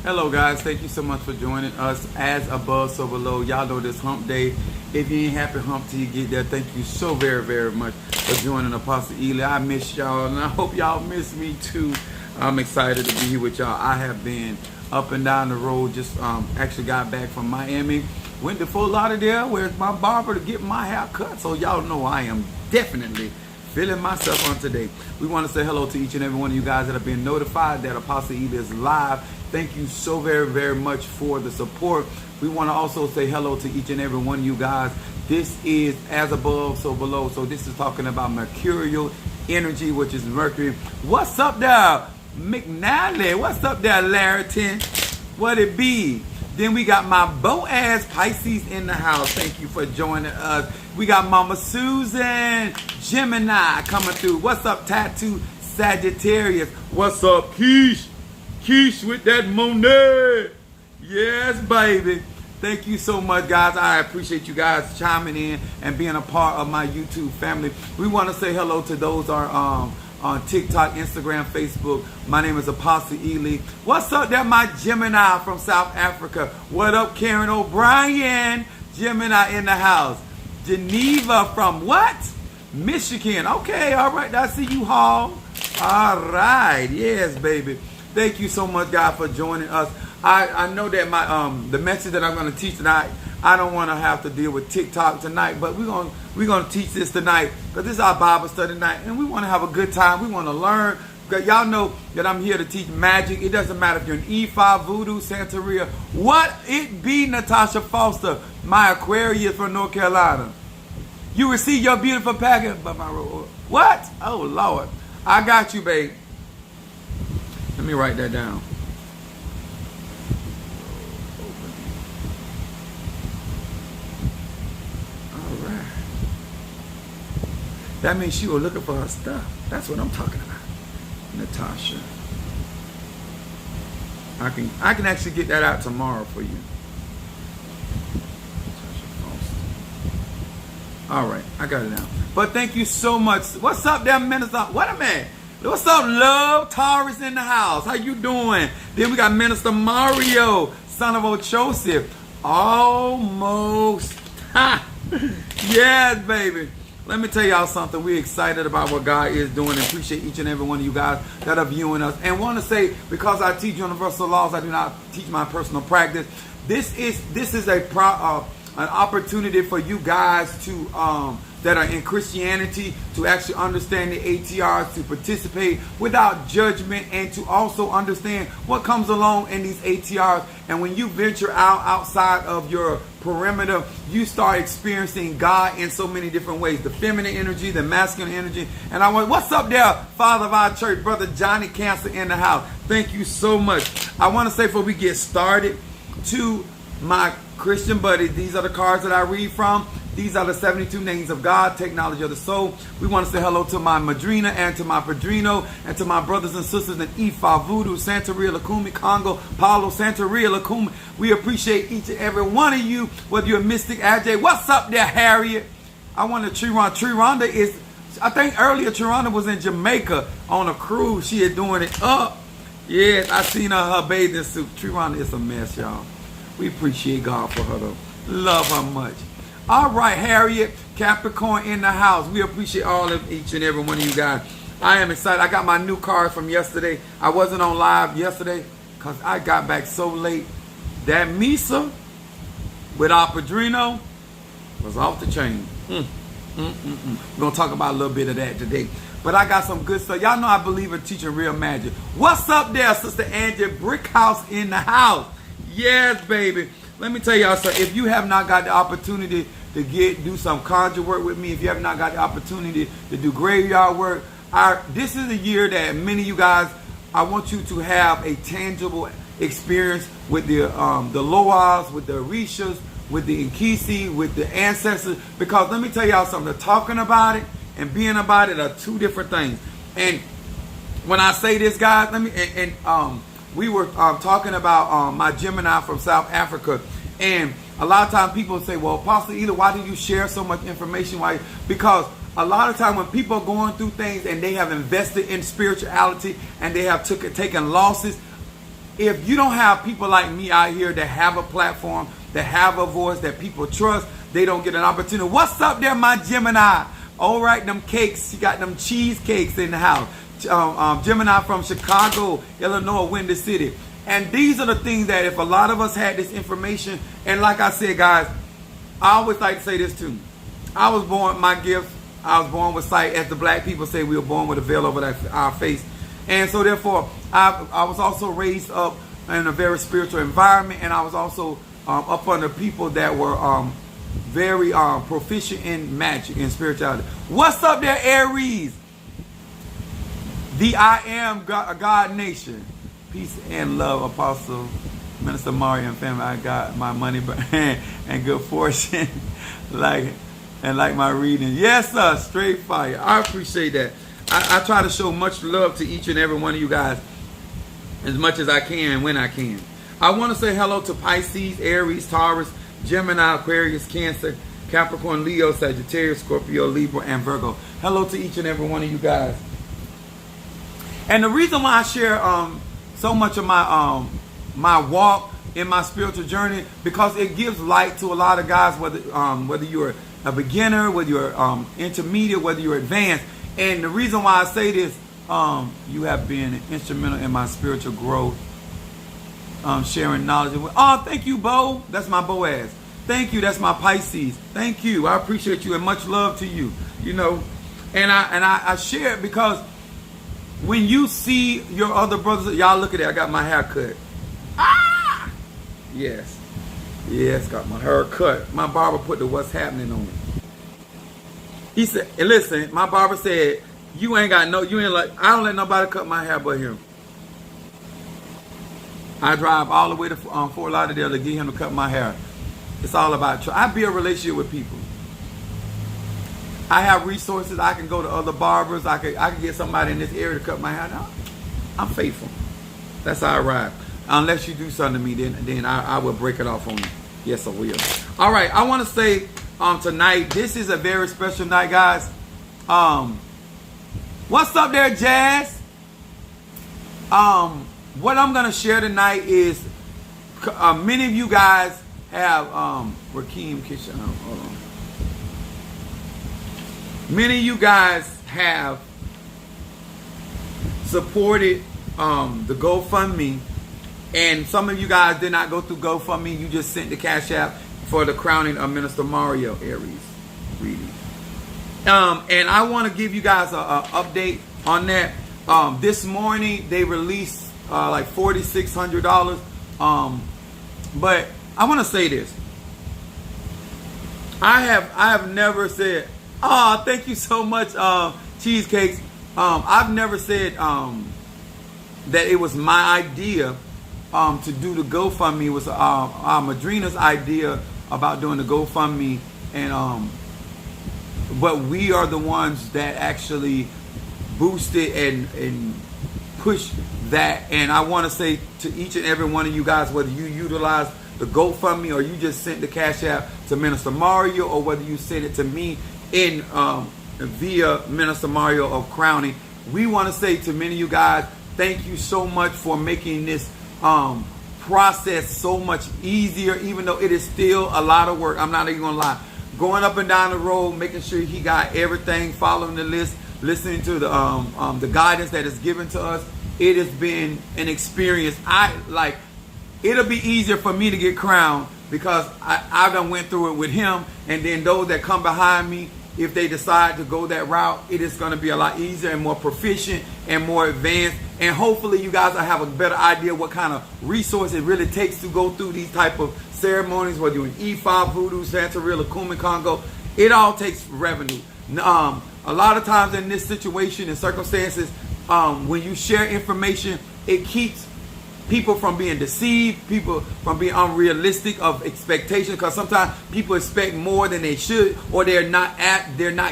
Hello guys, thank you so much for joining us as above so below. Y'all know this hump day. If you ain't happy hump till you get there, thank you so very much for joining Apostle Ely. I miss y'all and I hope y'all miss me too. I'm excited to be here with y'all. I have been up and down the road, just actually got back from Miami. Went to Fort Lauderdale, where's my barber to get my hair cut. So y'all know I am definitely feeling myself on today. We want to say hello to each and every one of you guys that have been notified that Apostle Ely is live. Thank you so very much for the support. We want to also say hello to each and every one of you guys. This is as above, so below. So this is talking about mercurial energy, which is Mercury. What's up there, McNally? What's up there, Larryton? What it be? Then we got my Boaz Pisces in the house. Thank you for joining us. We got Mama Susan Gemini coming through. What's up, Tattoo Sagittarius? What's up, Keish? Keish with that Monet. Yes, baby. Thank you so much, guys. I appreciate you guys chiming in and being a part of my YouTube family. We want to say hello to those are on TikTok, Instagram, Facebook. My name is Apostle Ely. What's up there, my Gemini from South Africa? What up, Karen O'Brien? Gemini in the house. Geneva from what? Michigan. Okay, all right. I see you, Hall. All right. Yes, baby. Thank you so much, guys, for joining us. I know that my the message that I'm going to teach tonight, I don't want to have to deal with TikTok tonight, but we're gonna teach this tonight because this is our Bible study night, and we want to have a good time. We want to learn. Because y'all know that I'm here to teach magic. It doesn't matter if you're an E5, Voodoo, Santeria, what it be, Natasha Foster, my Aquarius from North Carolina. You receive your beautiful packet, but my what? Oh Lord, I got you, babe. Let me write that down. All right. That means she was looking for her stuff. That's what I'm talking about. Natasha. I can actually get that out tomorrow for you. Natasha Foster. All right, I got it now. But thank you so much. What's up there, Minister? What a man. What's up, love? Taurus in the house. How you doing? Then we got Minister Mario, son of Ochosif. Almost. Ha! Yes, baby. Let me tell y'all something. We're excited about what God is doing and appreciate each and every one of you guys that are viewing us. And want to say, because I teach universal laws, I do not teach my personal practice. This is an opportunity for you guys to that are in Christianity to actually understand the ATRs, to participate without judgment, and to also understand what comes along in these ATRs. And when you venture outside of your perimeter, you start experiencing God in so many different ways. The feminine energy, the masculine energy. And I want, what's up there, father of our church, Brother Johnny Cancer in the house. Thank you so much. I want to say before we get started, to my Christian buddies, these are the cards that I read from. These are the 72 names of God, technology of the soul. We want to say hello to my Madrina and to my Padrino and to my brothers and sisters in Ifa, Voodoo, Santeria, Lakumi, Congo, Paulo, Santeria, Lakumi. We appreciate each and every one of you, whether you're a Mystic, Ajay. What's up there, Harriet? I want to Triranda is, I think earlier Triranda was in Jamaica on a cruise. She is doing it up. Yes, I seen her bathing suit. Triranda is a mess, y'all. We appreciate God for her, though. Love her much. All right, Harriet, Capricorn in the house. We appreciate all of each and every one of you guys. I am excited. I got my new card from yesterday. I wasn't on live yesterday because I got back so late. That Misa with our Padrino was off the chain. We're going to talk about a little bit of that today. But I got some good stuff. Y'all know I believe in teaching real magic. What's up there, Sister Angie Brickhouse in the house? Yes, baby. Let me tell y'all something. If you have not got the opportunity to do some conjure work with me, if you have not got the opportunity to do graveyard work, this is a year that many of you guys, I want you to have a tangible experience with the Loas, with the Orishas, with the Nkisi, with the ancestors. Because let me tell y'all something. Talking about it and being about it are two different things. And when I say this, guys, we were talking about my Gemini from South Africa, and a lot of times people say, well, Apostle Ely, why do you share so much information? Why? Because a lot of time when people are going through things and they have invested in spirituality and they have taken losses, if you don't have people like me out here that have a platform, that have a voice, that people trust, they don't get an opportunity. What's up there, my Gemini? All right, them cakes. You got them cheesecakes in the house. Gemini from Chicago, Illinois, Windy City. And these are the things that if a lot of us had this information, and like I said, guys, I always like to say this too. I was born, my gift, I was born with sight. As the black people say, we were born with a veil over our face. And so therefore, I was also raised up in a very spiritual environment, and I was also up under people that were very proficient in magic and spirituality. What's up there, Aries? The I Am God Nation. Peace and love, Apostle Minister Mario and family. I got my money and good fortune, like my reading. Yes, sir. Straight fire. I appreciate that. I try to show much love to each and every one of you guys as much as I can when I can. I want to say hello to Pisces, Aries, Taurus, Gemini, Aquarius, Cancer, Capricorn, Leo, Sagittarius, Scorpio, Libra, and Virgo. Hello to each and every one of you guys. And the reason why I share so much of my my walk in my spiritual journey, because it gives light to a lot of guys, whether you're a beginner, whether you're intermediate, whether you're advanced. And the reason why I say this, you have been instrumental in my spiritual growth, sharing knowledge. Oh, thank you, Bo. That's my Boaz. Thank you. That's my Pisces. Thank you. I appreciate you and much love to you. You know, and I share it because when you see your other brothers, y'all look at it. I got my hair cut. Ah, yes, got my hair cut. My barber put the "what's happening" on it. He said, and listen, my barber said, you ain't like, I don't let nobody cut my hair but him. I drive all the way to Fort Lauderdale to get him to cut my hair. It's all about, I build a relationship with people. I have resources. I can go to other barbers. I can get somebody in this area to cut my hair. No, I'm faithful. That's how I ride. Unless you do something to me, then I will break it off on you. Yes, I will. All right, I want to say, tonight, this is a very special night, guys. What's up there, Jazz? What I'm gonna share tonight is many of you guys have Rakeem Kitchen. Hold on. Many of you guys have supported the GoFundMe, and some of you guys did not go through GoFundMe. You just sent the Cash App for the crowning of Minister Mario Aries reading. And I want to give you guys an update on that. This morning they released like $4,600. But I want to say this. I have never said, oh, thank you so much, Cheesecakes. I've never said that it was my idea to do the GoFundMe. It was Madrina's idea about doing the GoFundMe, and but we are the ones that actually boosted and pushed that. And I want to say to each and every one of you guys, whether you utilize the GoFundMe or you just sent the Cash App to Minister Mario, or whether you sent it to me in via Minister Mario of Crowning, we want to say to many of you guys, thank you so much for making this process so much easier, even though it is still a lot of work. I'm not even gonna lie. Going up and down the road, making sure he got everything, following the list, listening to the guidance that is given to us. It has been an experience. It'll be easier for me to get crowned because I done went through it with him, and then those that come behind me, if they decide to go that route, it is going to be a lot easier and more proficient and more advanced. And hopefully you guys will have a better idea what kind of resource it really takes to go through these type of ceremonies, whether you're in E5, Voodoo, Santeria, Kumin, Congo. It all takes revenue. A lot of times in this situation and circumstances, when you share information, it keeps people from being deceived, people from being unrealistic of expectations, because sometimes people expect more than they should, or they're not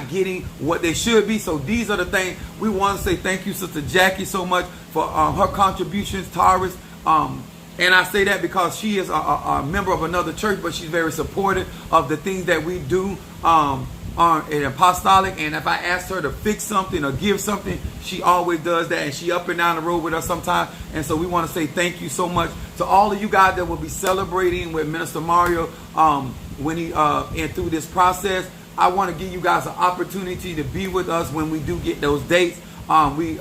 getting what they should be. So these are the things we want to say. Thank you, Sister Jackie, so much for her contributions, Taurus. And I say that because she is a member of another church, but she's very supportive of the things that we do an apostolic, and if I ask her to fix something or give something, she always does that, and she up and down the road with us sometimes. And so we want to say thank you so much to all of you guys that will be celebrating with Minister Mario when he and through this process. I want to give you guys an opportunity to be with us when we do get those dates. He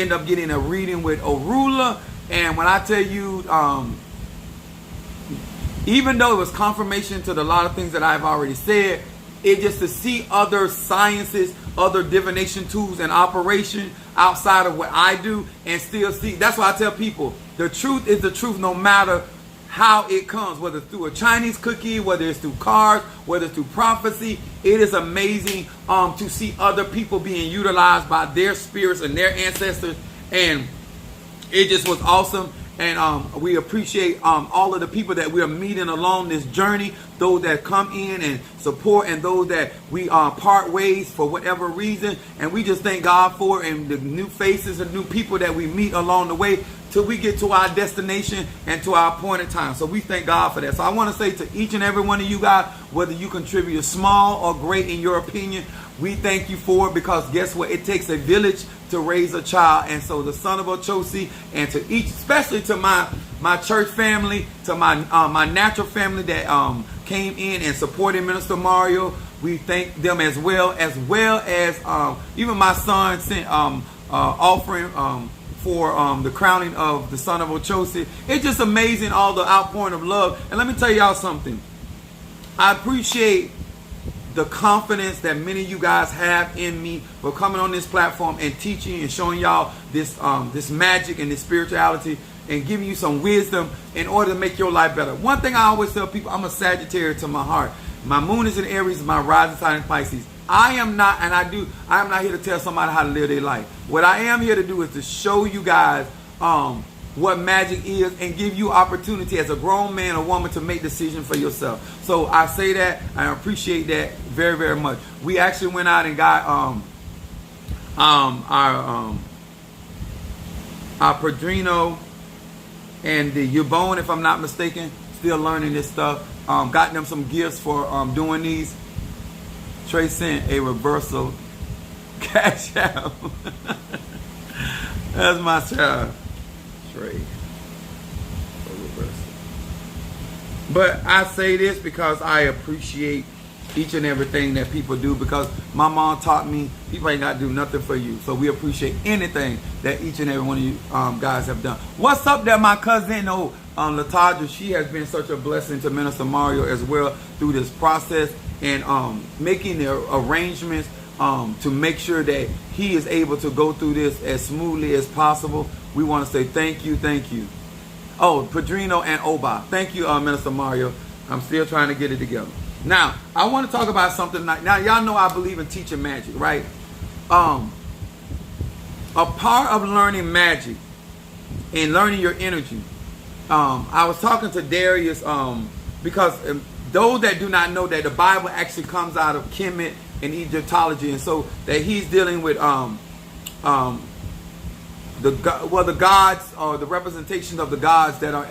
ended up getting a reading with Orula, and when I tell you, even though it was confirmation to a lot of things that I've already said, it just to see other sciences, other divination tools in operation outside of what I do, and still see. That's why I tell people the truth is the truth, no matter how it comes, whether it's through a Chinese cookie, whether it's through cards, whether it's through prophecy. It is amazing to see other people being utilized by their spirits and their ancestors, and it just was awesome. And we appreciate all of the people that we are meeting along this journey, those that come in and support, and those that we part ways for whatever reason. And we just thank God for it, and the new faces and new people that we meet along the way till we get to our destination and to our appointed time. So we thank God for that. So I want to say to each and every one of you guys, whether you contribute small or great in your opinion, we thank you for it, because guess what? It takes a village to raise a child. And so the son of Ochosi, and to each, especially to my church family, to my natural family that came in and supported Minister Mario, we thank them as well as even my son sent offering for the crowning of the son of Ochosi. It's just amazing, all the outpouring of love. And let me tell y'all something. I appreciate the confidence that many of you guys have in me for coming on this platform and teaching and showing y'all this magic and this spirituality, and giving you some wisdom in order to make your life better. One thing I always tell people, I'm a Sagittarius to my heart. My moon is in Aries, my rising sign in Pisces. I am not here to tell somebody how to live their life. What I am here to do is to show you guys what magic is, and give you opportunity as a grown man or woman to make decisions for yourself. So I say that, I appreciate that very, very much. We actually went out and got our Padrino and the Ubone, if I'm not mistaken, still learning this stuff. Got them some gifts for doing these. Trey sent a reversal cash out. That's my child. Trey. But I say this because I appreciate each and everything that people do, because my mom taught me people ain't got to do nothing for you. So we appreciate anything that each and every one of you guys have done. What's up there, my cousin? Latadra, she has been such a blessing to Minister Mario as well through this process, and making the arrangements to make sure that he is able to go through this as smoothly as possible. We want to say thank you, thank you. Oh, Padrino and Oba. Thank you, Minister Mario. I'm still trying to get it together. Now, I want to talk about something. Now, y'all know I believe in teaching magic, right? A part of learning magic and learning your energy. I was talking to Darius because those that do not know that the Bible actually comes out of Kemet and Egyptology, and so that he's dealing with the gods, or the representation of the gods that are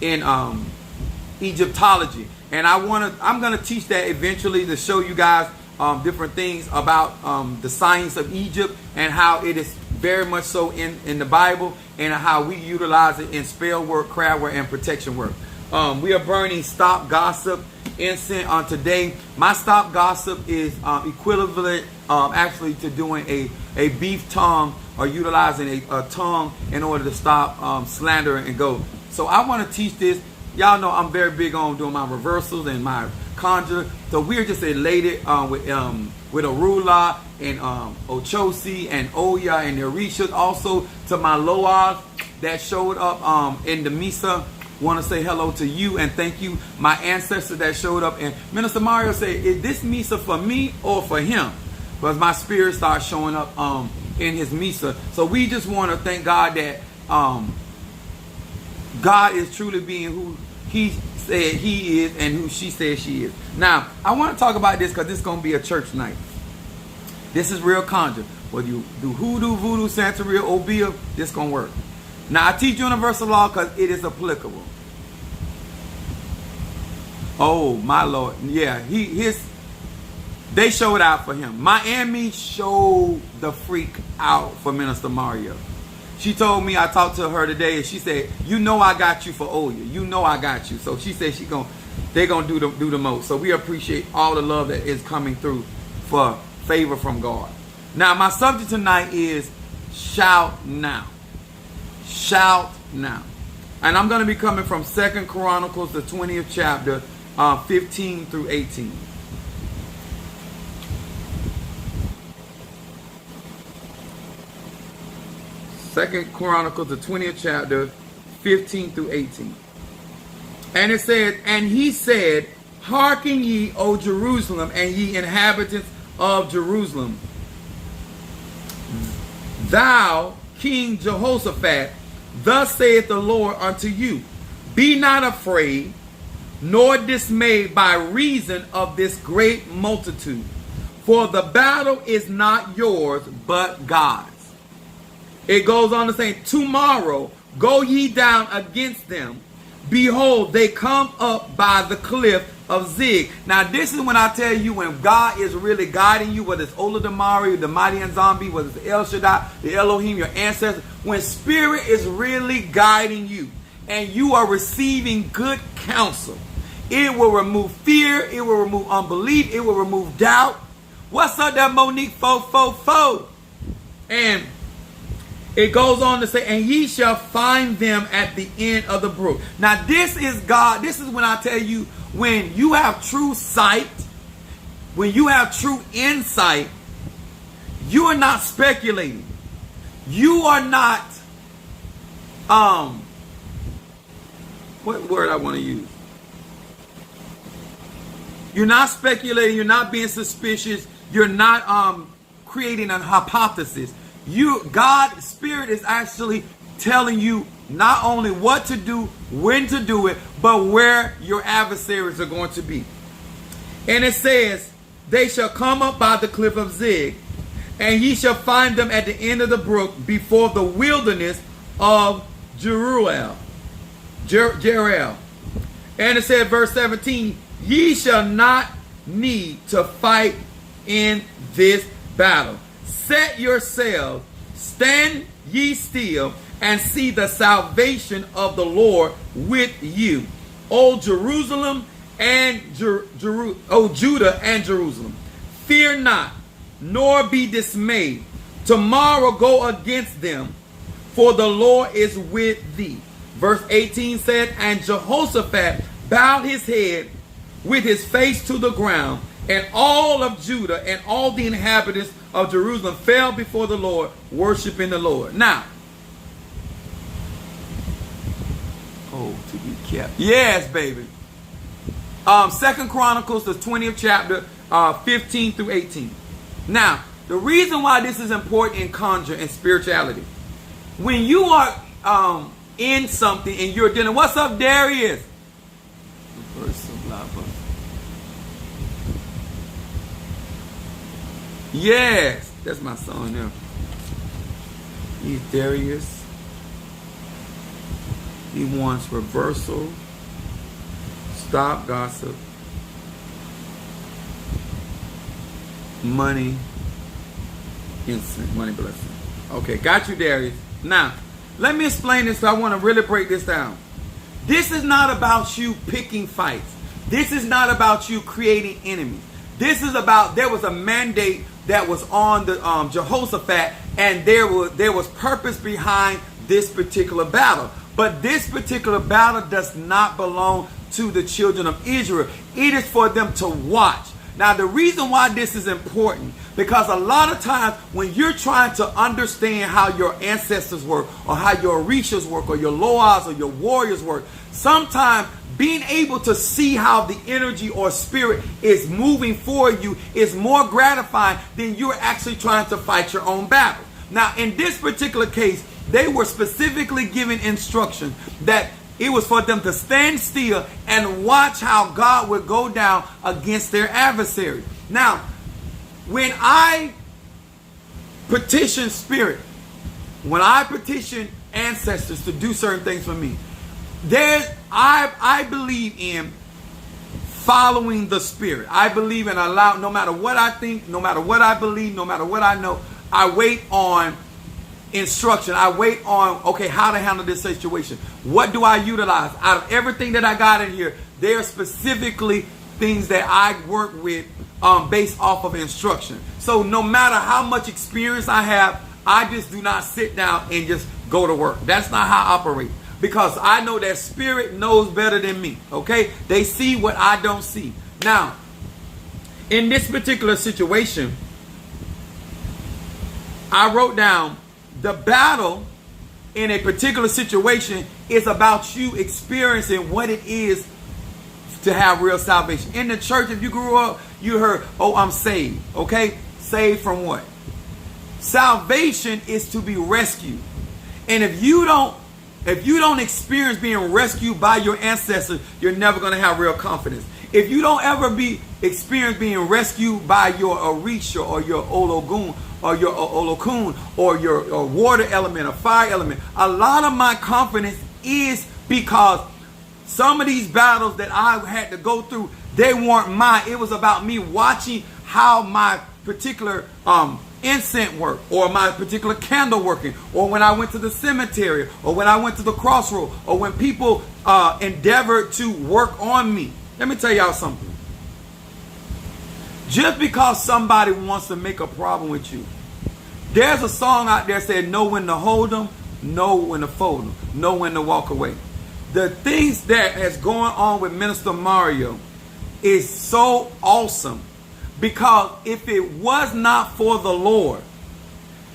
in Egyptology. And I'm gonna teach that eventually, to show you guys different things about the science of Egypt, and how it is very much so in the Bible, and how we utilize it in spell work, craft work, and protection work. We are burning Stop Gossip incense on today. My Stop Gossip is equivalent actually to doing a beef tongue, or utilizing a tongue in order to stop slander and go. So I want to teach this. Y'all know I'm very big on doing my reversals and my conjure. So we're just elated with Orula and Ochosi and Oya and Orisha. Also to my Loas that showed up in the Misa. Want to say hello to you and thank you. My ancestor that showed up. And Minister Mario said, is this Misa for me or for him? Because my spirit starts showing up in his Misa. So we just want to thank God that God is truly being who he said he is and who she said she is. Now, I want to talk about this because this is going to be a church night. This is real conjure. Whether you do hoodoo, voodoo, Santeria, Obia, this going to work. Now, I teach universal law because it is applicable. Oh, my Lord. Yeah, They showed out for him. Miami showed the freak out for Minister Mario. She told me, I talked to her today, and she said, "You know I got you for Oya. You know I got you." So she said they're gonna do the most. So we appreciate all the love that is coming through for favor from God. Now my subject tonight is shout now. Shout now. And I'm going to be coming from 2 Chronicles, the 20th chapter, 15 through 18. Second Chronicles, the 20th chapter, 15 through 18. And it said, "And he said, Hearken ye, O Jerusalem, and ye inhabitants of Jerusalem. Thou, King Jehoshaphat, thus saith the Lord unto you, Be not afraid, nor dismayed by reason of this great multitude. For the battle is not yours, but God's." It goes on to say, "Tomorrow go ye down against them. Behold, they come up by the cliff of Zig." Now this is when I tell you, when God is really guiding you, whether it's Ola Damari, the Mighty and Zombie, whether it's El Shaddai, the Elohim, your ancestors, when Spirit is really guiding you and you are receiving good counsel, it will remove fear, it will remove unbelief, it will remove doubt. What's up there, Monique? Fo. And it goes on to say, "And ye shall find them at the end of the brook." Now this is God. This is when I tell you, when you have true sight, when you have true insight, you are not speculating. You are not, what word I want to use? You're not speculating. You're not being suspicious. You're not creating a hypothesis. God's Spirit is actually telling you not only what to do, when to do it, but where your adversaries are going to be. And it says, "They shall come up by the cliff of Zig, and ye shall find them at the end of the brook before the wilderness of Jeruel." And it said, verse 17, "Ye shall not need to fight in this battle. Set yourselves, stand ye still, and see the salvation of the Lord with you, O Jerusalem and O Judah and Jerusalem. Fear not, nor be dismayed. Tomorrow go against them, for the Lord is with thee." Verse 18 said, "And Jehoshaphat bowed his head with his face to the ground, and all of Judah and all the inhabitants of Jerusalem fell before the Lord, worshiping the Lord." Now, to be kept. Yes, baby. 2 Chronicles, the 20th chapter, 15 through 18. Now, the reason why this is important in conjure and spirituality, when you are in something and you're dealing, what's up, Darius? Yes, that's my son now. He's Darius. He wants reversal. Stop gossip. Money. Instant money blessing. Okay, got you, Darius. Now, let me explain this. I want to really break this down. This is not about you picking fights. This is not about you creating enemies. This is about, there was a mandate that was on the Jehoshaphat, and there was purpose behind this particular battle. But this particular battle does not belong to the children of Israel. It is for them to watch. Now, the reason why this is important, because a lot of times when you're trying to understand how your ancestors work, or how your Orishas work, or your Loas or your warriors work, sometimes being able to see how the energy or spirit is moving for you is more gratifying than you're actually trying to fight your own battle. Now, in this particular case, they were specifically given instruction that it was for them to stand still and watch how God would go down against their adversary. Now, when I petition Spirit, when I petition ancestors to do certain things for me, I believe in following the Spirit. I believe and allow, no matter what I think, no matter what I believe, no matter what I know, I wait on instruction. I wait on, okay, how to handle this situation. What do I utilize? Out of everything that I got in here, there are specifically things that I work with based off of instruction. So no matter how much experience I have, I just do not sit down and just go to work. That's not how I operate. Because I know that Spirit knows better than me. Okay? They see what I don't see. Now, in this particular situation, I wrote down the battle in a particular situation is about you experiencing what it is to have real salvation. In the church, if you grew up, you heard, oh, I'm saved. Okay? Saved from what? Salvation is to be rescued. And if you don't experience being rescued by your ancestors, you're never going to have real confidence. If you don't ever experience being rescued by your Orisha or your Ologun or your Olokun or your water element or fire element, a lot of my confidence is because some of these battles that I had to go through, they weren't mine. It was about me watching how my particular incense work, or my particular candle working, or when I went to the cemetery, or when I went to the crossroad, or when people endeavored to work on me. Let me tell y'all something. Just because somebody wants to make a problem with you, there's a song out there saying, know when to hold them, know when to fold them, know when to walk away. The things that has going on with Minister Mario is so awesome. Because if it was not for the Lord,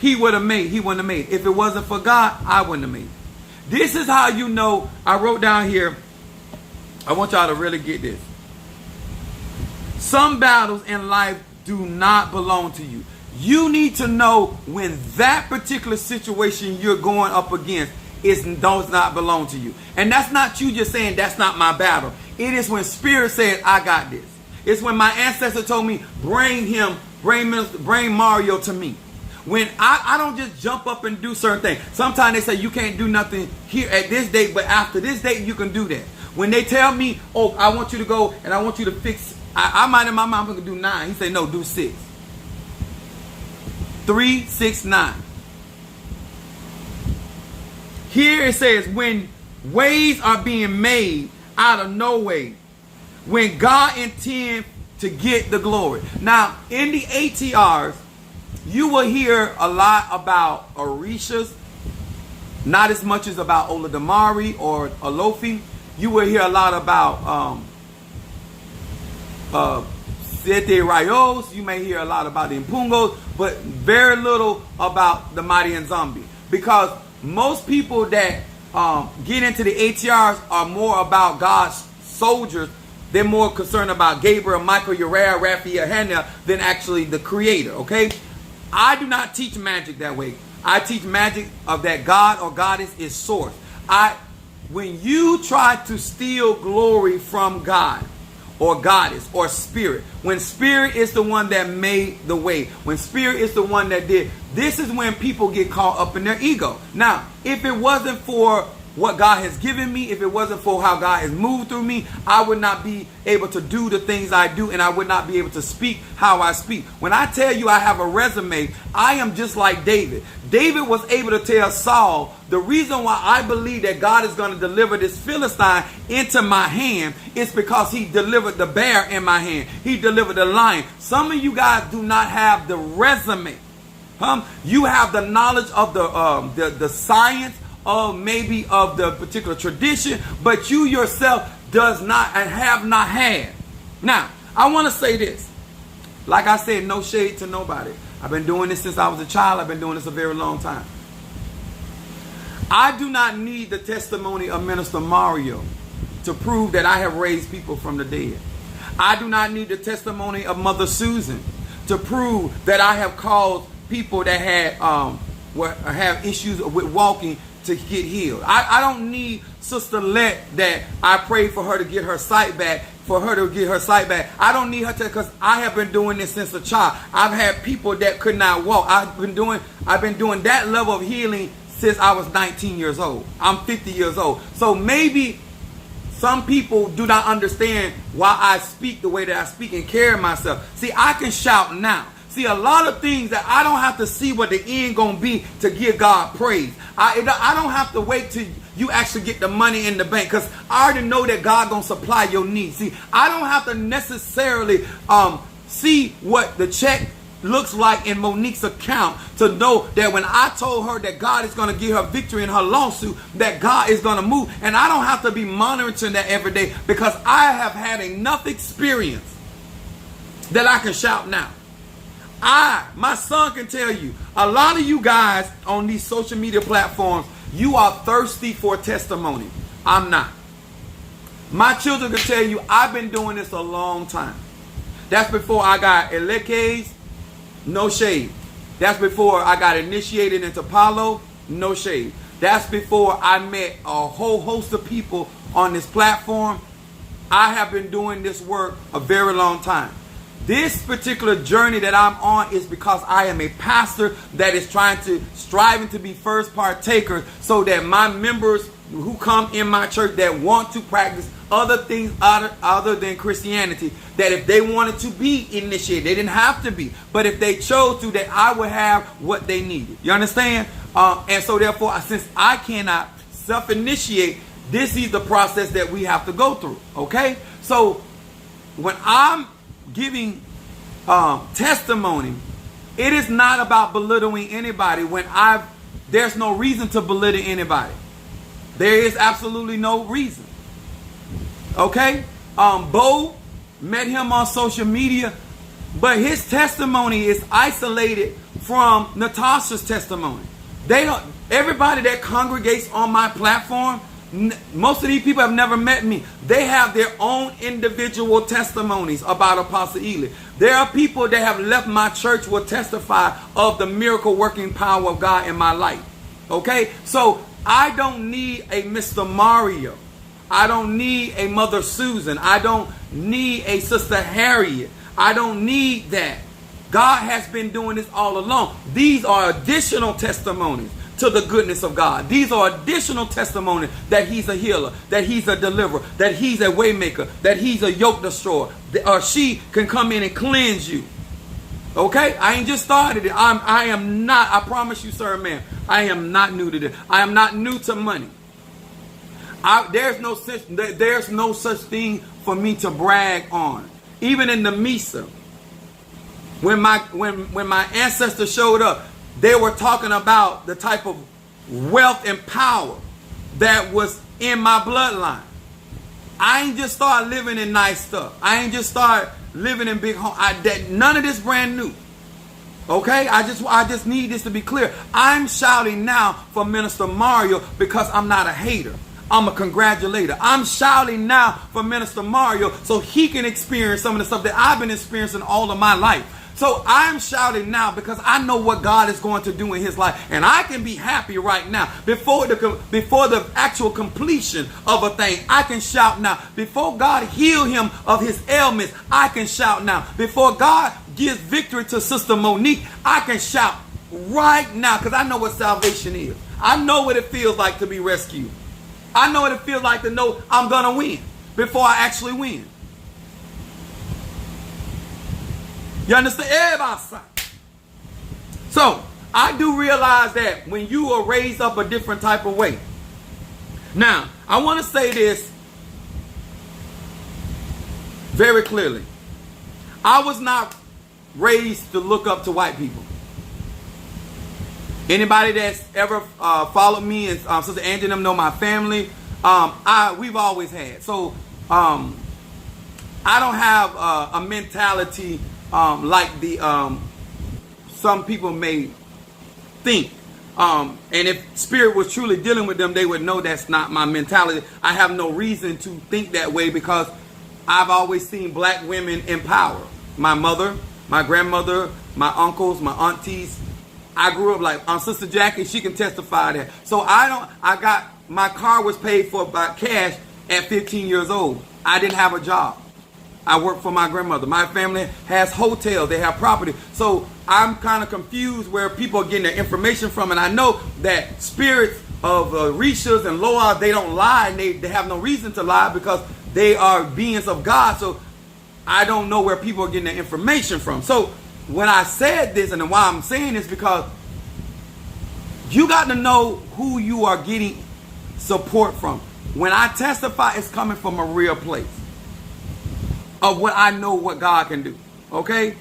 he wouldn't have made. If it wasn't for God, I wouldn't have made. This is how you know. I wrote down here, I want y'all to really get this. Some battles in life do not belong to you. You need to know when that particular situation you're going up against does not belong to you. And that's not you just saying, that's not my battle. It is when Spirit says, I got this. It's when my ancestor told me, bring Mario to me. When I don't just jump up and do certain things. Sometimes they say you can't do nothing here at this date, but after this date you can do that. When they tell me, oh, I want you to go and I want you to fix, I might in my mind, I'm going to do 9. He say, no, do 6. 3, 6, 9. Here it says, when ways are being made out of no way, when God intends to get the glory. Now, in the ATRs, you will hear a lot about Orishas, not as much as about Olodumare or Olofi. You will hear a lot about Sete Rayos. You may hear a lot about the Impungos, but very little about the Mighty Nzambi. Because most people that get into the ATRs are more about God's soldiers. They're more concerned about Gabriel, Michael, Uriah, Raphael, Hannah than actually the creator, okay? I do not teach magic that way. I teach magic of that God or goddess is source. When you try to steal glory from God or goddess or spirit, when spirit is the one that made the way, when spirit is the one that did, this is when people get caught up in their ego. Now, if it wasn't for what God has given me, if it wasn't for how God has moved through me, I would not be able to do the things I do, and I would not be able to speak how I speak. When I tell you I have a resume, I am just like David. David was able to tell Saul, the reason why I believe that God is going to deliver this Philistine into my hand is because he delivered the bear in my hand. He delivered the lion. Some of you guys do not have the resume. You have the knowledge of the science, of maybe of the particular tradition, but you yourself does not and have not had. Now, I want to say this. Like I said, no shade to nobody. I've been doing this since I was a child. I've been doing this a very long time. I do not need the testimony of Minister Mario to prove that I have raised people from the dead. I do not need the testimony of Mother Susan to prove that I have caused people that had have issues with walking to get healed. I don't need Sister Let that I prayed for her to get her sight back, I don't need her to, because I have been doing this since a child. I've had people that could not walk. I've been doing that level of healing since I was 19 years old. I'm 50 years old. So maybe some people do not understand why I speak the way that I speak and carry myself. See, I can shout now. See, a lot of things that I don't have to see what the end gonna be to give God praise. I don't have to wait till you actually get the money in the bank, because I already know that God gonna supply your needs. See, I don't have to necessarily see what the check looks like in Monique's account to know that when I told her that God is going to give her victory in her lawsuit, that God is going to move. And I don't have to be monitoring that every day, because I have had enough experience that I can shout now. My son can tell you, a lot of you guys on these social media platforms, you are thirsty for testimony. I'm not. My children can tell you, I've been doing this a long time. That's before I got Elekes, no shade. That's before I got initiated into Palo, no shade. That's before I met a whole host of people on this platform. I have been doing this work a very long time. This particular journey that I'm on is because I am a pastor that is striving to be first partaker, so that my members who come in my church that want to practice other things other than Christianity, that if they wanted to be initiated, they didn't have to be, but if they chose to, that I would have what they needed. You understand? And so therefore, since I cannot self-initiate, this is the process that we have to go through. Okay? So when I'm giving testimony, it is not about belittling anybody. There's no reason to belittle anybody. There is absolutely no reason. Okay? Bo, met him on social media, but his testimony is isolated from Natasha's testimony. Everybody that congregates on my platform, most of these people have never met me. They have their own individual testimonies about Apostle Ely. There are people that have left my church will testify of the miracle working power of God in my life. Okay? So I don't need a Mr. Mario. I don't need a Mother Susan. I don't need a Sister Harriet. I don't need that. God has been doing this all along. These are additional testimonies to the goodness of God. These are additional testimonies that he's a healer, that he's a deliverer, that he's a way maker, that he's a yoke destroyer, or she can come in and cleanse you. Okay? I ain't just started it. I am not, I promise you, sir, ma'am, I am not new to this. I am not new to money. There's no such thing for me to brag on. Even in the Misa, when my ancestors showed up, they were talking about the type of wealth and power that was in my bloodline. I ain't just started living in nice stuff. I ain't just started living in big homes. None of this brand new. Okay? I just need this to be clear. I'm shouting now for Minister Mario because I'm not a hater. I'm a congratulator. I'm shouting now for Minister Mario so he can experience some of the stuff that I've been experiencing all of my life. So I'm shouting now because I know what God is going to do in his life. And I can be happy right now. Before the actual completion of a thing, I can shout now. Before God heal him of his ailments, I can shout now. Before God gives victory to Sister Monique, I can shout right now, because I know what salvation is. I know what it feels like to be rescued. I know what it feels like to know I'm going to win before I actually win. You understand? So, I do realize that when you are raised up a different type of way. Now, I want to say this very clearly. I was not raised to look up to white people. Anybody that's ever followed me, and Sister Angie and them know my family, we've always had. So, I don't have a mentality like some people may think. And if Spirit was truly dealing with them, they would know that's not my mentality. I have no reason to think that way because I've always seen black women in power. My mother, my grandmother, my uncles, my aunties. I grew up like Sister Jackie, she can testify that. So my car was paid for by cash at 15 years old. I didn't have a job. I worked for my grandmother. My family has hotels. They have property. So I'm kind of confused where people are getting their information from. And I know that spirits Rishas and Loas, they don't lie, and they have no reason to lie because they are beings of God. So I don't know where people are getting their information from. So when I said this, and why I'm saying this, because you got to know who you are getting support from. When I testify, it's coming from a real place of what I know what God can do. Okay?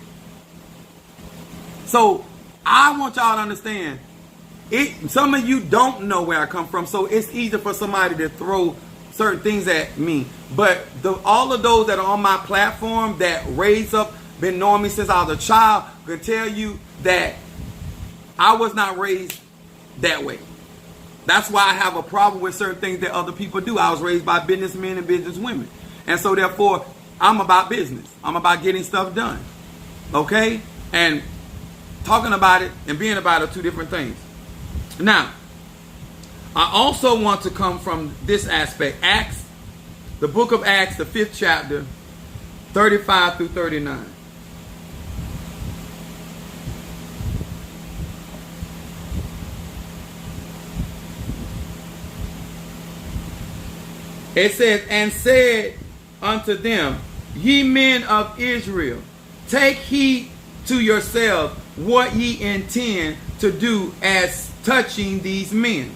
So I want y'all to understand, some of you don't know where I come from, so it's easy for somebody to throw certain things at me. But all of those that are on my platform that raised up, been knowing me since I was a child, can tell you that I was not raised that way. That's why I have a problem with certain things that other people do. I was raised by businessmen and businesswomen. And so therefore, I'm about business. I'm about getting stuff done. Okay? And talking about it and being about it are two different things. Now, I also want to come from this aspect. Acts, the book of Acts, the 5th chapter, 35 through 39. It says, and said unto them, ye men of Israel, take heed to yourselves what ye intend to do as touching these men.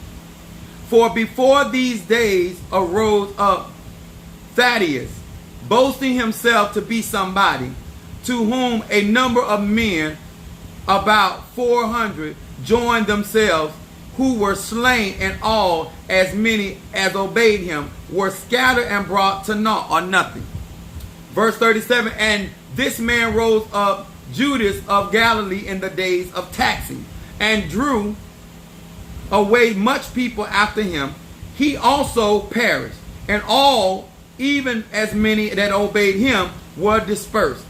For before these days arose up Thaddeus, boasting himself to be somebody, to whom a number of men, about 400, joined themselves, who were slain, and all, as many as obeyed him, were scattered and brought to naught, or nothing. Verse 37, and this man rose up, Judas of Galilee, in the days of taxing, and drew away much people after him. He also perished, and all, even as many that obeyed him, were dispersed.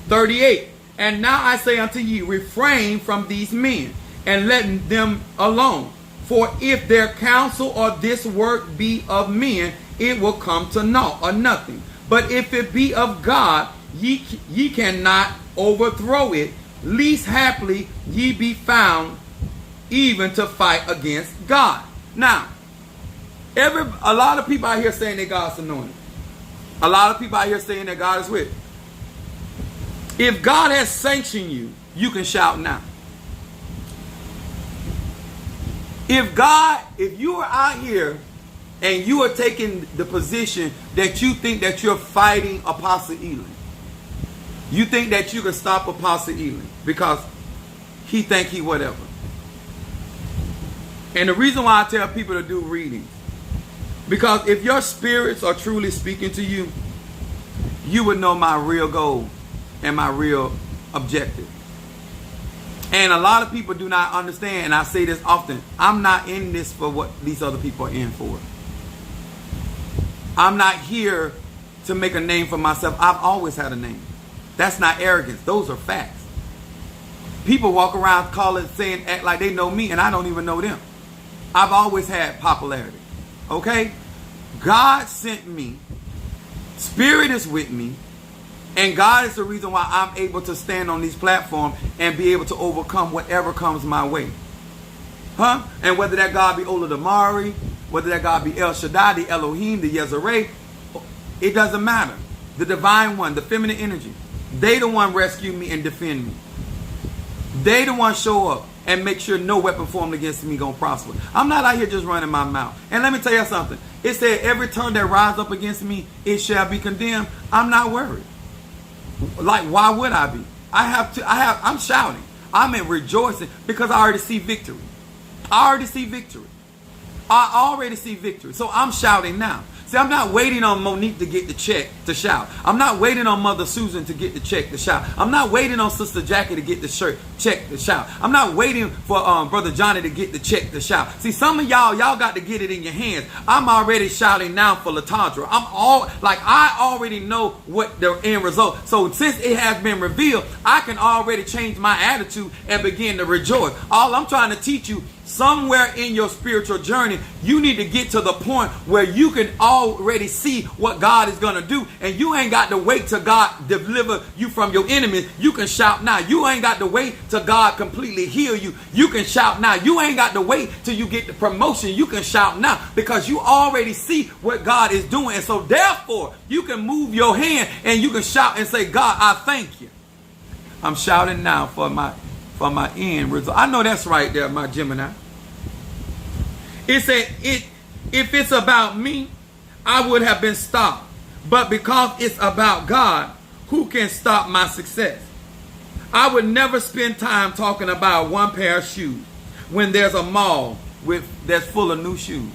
38, and now I say unto you, refrain from these men, and let them alone. For if their counsel or this work be of men, it will come to naught, or nothing. But if it be of God, ye cannot overthrow it, least haply ye be found even to fight against God. Now, a lot of people out here saying that God's anointed. A lot of people out here saying that God is with. If God has sanctioned you, you can shout now. If you are out here and you are taking the position that you think that you're fighting Apostle Elam, you think that you can stop Apostle Elam because he think he whatever. And the reason why I tell people to do readings, because if your spirits are truly speaking to you, you would know my real goal and my real objective. And a lot of people do not understand, and I say this often, I'm not in this for what these other people are in for. I'm not here to make a name for myself. I've always had a name. That's not arrogance. Those are facts. People walk around act like they know me, and I don't even know them. I've always had popularity. Okay? God sent me. Spirit is with me. And God is the reason why I'm able to stand on these platforms and be able to overcome whatever comes my way. And whether that God be Oladamari, whether that God be El Shaddai, the Elohim, the Yezerah, it doesn't matter. The divine one, the feminine energy, they the one rescue me and defend me. They the one show up and make sure no weapon formed against me gonna prosper. I'm not out here just running my mouth. And let me tell you something. It said every tongue that rise up against me, it shall be condemned. I'm not worried. Like, why would I be? I'm shouting. I'm in rejoicing because I already see victory. I already see victory. So I'm shouting now. See, I'm not waiting on Monique to get the check to shout. I'm not waiting on Mother Susan to get the check to shout. I'm not waiting on Sister Jackie to get the check to shout. I'm not waiting for Brother Johnny to get the check to shout. See, some of y'all got to get it in your hands. I'm already shouting now for Latondra. I already know what the end result. So since it has been revealed, I can already change my attitude and begin to rejoice. All I'm trying to teach you, somewhere in your spiritual journey, you need to get to the point where you can already see what God is going to do. And you ain't got to wait till God deliver you from your enemies. You can shout now. You ain't got to wait till God completely heal you. You can shout now. You ain't got to wait till you get the promotion. You can shout now because you already see what God is doing. And so therefore, you can move your hand and you can shout and say, God, I thank you. I'm shouting now for my end result. I know that's right there, my Gemini. It said, if it's about me, I would have been stopped. But because it's about God, who can stop my success? I would never spend time talking about one pair of shoes when there's a mall that's full of new shoes.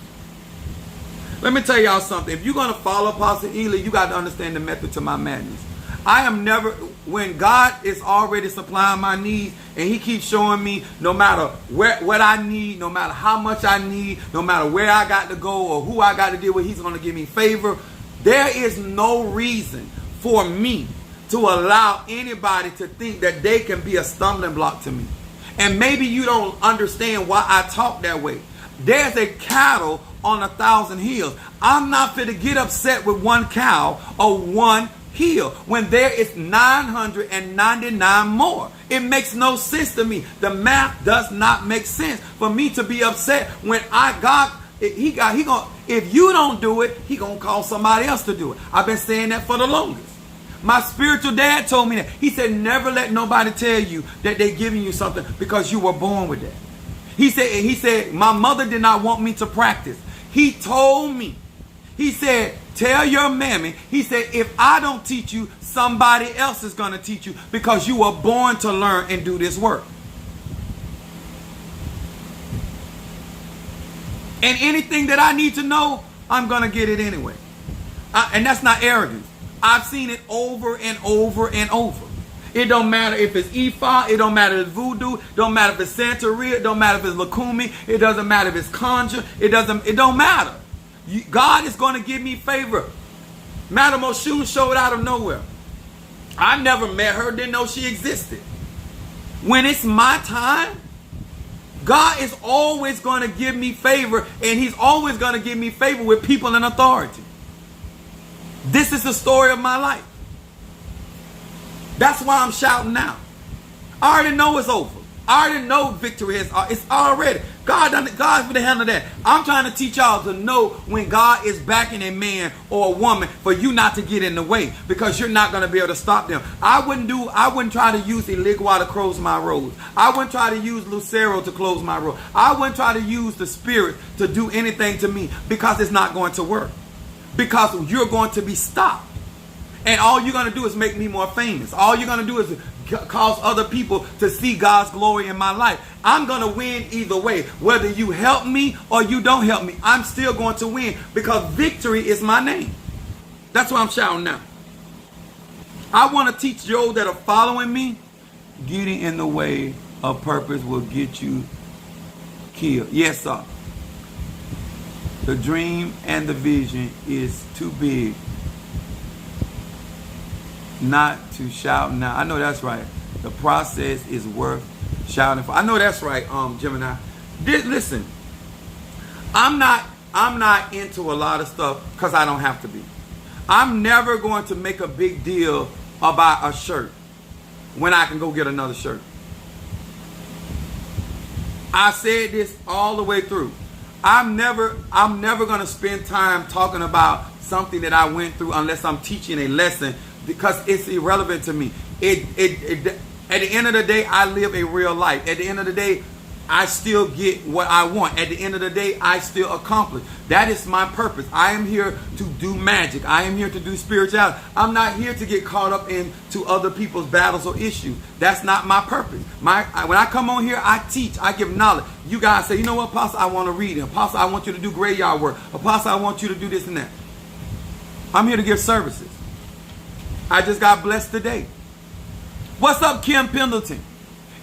Let me tell y'all something. If you're going to follow Apostle Ely, you got to understand the method to my madness. I am never, when God is already supplying my needs and he keeps showing me no matter what I need, no matter how much I need, no matter where I got to go or who I got to deal with, he's going to give me favor. There is no reason for me to allow anybody to think that they can be a stumbling block to me. And maybe you don't understand why I talk that way. There's a cattle on 1,000 hills. I'm not fit to get upset with one cow or one hill when there is 999 more. It makes no sense to me. The math does not make sense for me to be upset when if you don't do it, he gonna call somebody else to do it. I've been saying that for the longest. My spiritual dad told me that. He said, never let nobody tell you that they're giving you something because you were born with that. He said, my mother did not want me to practice. He told me, he said, tell your mammy, he said, if I don't teach you, somebody else is going to teach you because you were born to learn and do this work. And anything that I need to know, I'm going to get it anyway. And that's not arrogance. I've seen it over and over and over. It don't matter if it's Ifa, it don't matter if it's voodoo, it don't matter if it's Santeria, it don't matter if it's Lakumi, it doesn't matter if it's conjure, it don't matter. God is going to give me favor. Madam Oshun showed out of nowhere. I never met her, didn't know she existed. When it's my time, God is always going to give me favor, and he's always going to give me favor with people in authority. This is the story of my life. That's why I'm shouting now. I already know it's over. I already know victory is. It's already. God's for the handle of that. I'm trying to teach y'all to know when God is backing a man or a woman for you not to get in the way because you're not going to be able to stop them. I wouldn't try to use Eligua to close my roads. I wouldn't try to use Lucero to close my road. I wouldn't try to use the spirit to do anything to me because it's not going to work. Because you're going to be stopped. And all you're going to do is make me more famous. All you're going to do is cause other people to see God's glory in my life. I'm going to win either way. Whether you help me or you don't help me, I'm still going to win because victory is my name. That's why I'm shouting now. I want to teach those that are following me, getting in the way of purpose will get you killed. Yes, sir. The dream and the vision is too big not to shout now. I know that's right. The process is worth shouting for. I know that's right, Gemini. Listen, I'm not into a lot of stuff because I don't have to be. I'm never going to make a big deal about a shirt when I can go get another shirt. I said this all the way through. I'm never going to spend time talking about something that I went through unless I'm teaching a lesson because it's irrelevant to me. At the end of the day, I live a real life. At the end of the day, I still get what I want. At the end of the day, I still accomplish. That is my purpose. I am here to do magic. I am here to do spirituality. I'm not here to get caught up into other people's battles or issues. That's not my purpose. When I come on here, I teach. I give knowledge. You guys say, you know what, Apostle, I want to read. Apostle, I want you to do graveyard work. Apostle, I want you to do this and that. I'm here to give services. I just got blessed today. What's up, Kim Pendleton?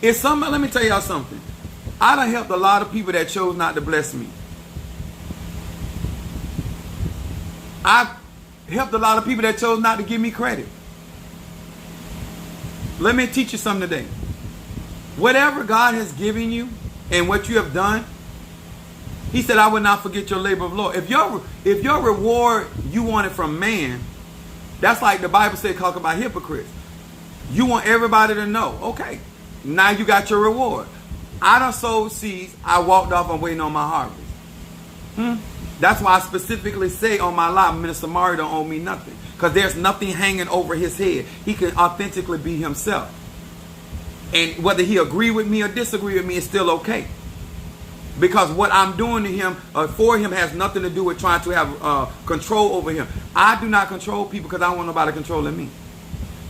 Let me tell y'all something. I done helped a lot of people that chose not to bless me. I've helped a lot of people that chose not to give me credit. Let me teach you something today. Whatever God has given you and what you have done, He said, I will not forget your labor of love. If your reward you want it from man, that's like the Bible said, talk about hypocrites. You want everybody to know. Okay, now you got your reward. I done sowed seeds. I walked off. I'm waiting on my harvest. That's why I specifically say on my life, Minister Mario don't owe me nothing. Because there's nothing hanging over his head. He can authentically be himself. And whether he agree with me or disagree with me is still okay. Because what I'm doing to him, for him, has nothing to do with trying to have control over him. I do not control people because I don't want nobody controlling me.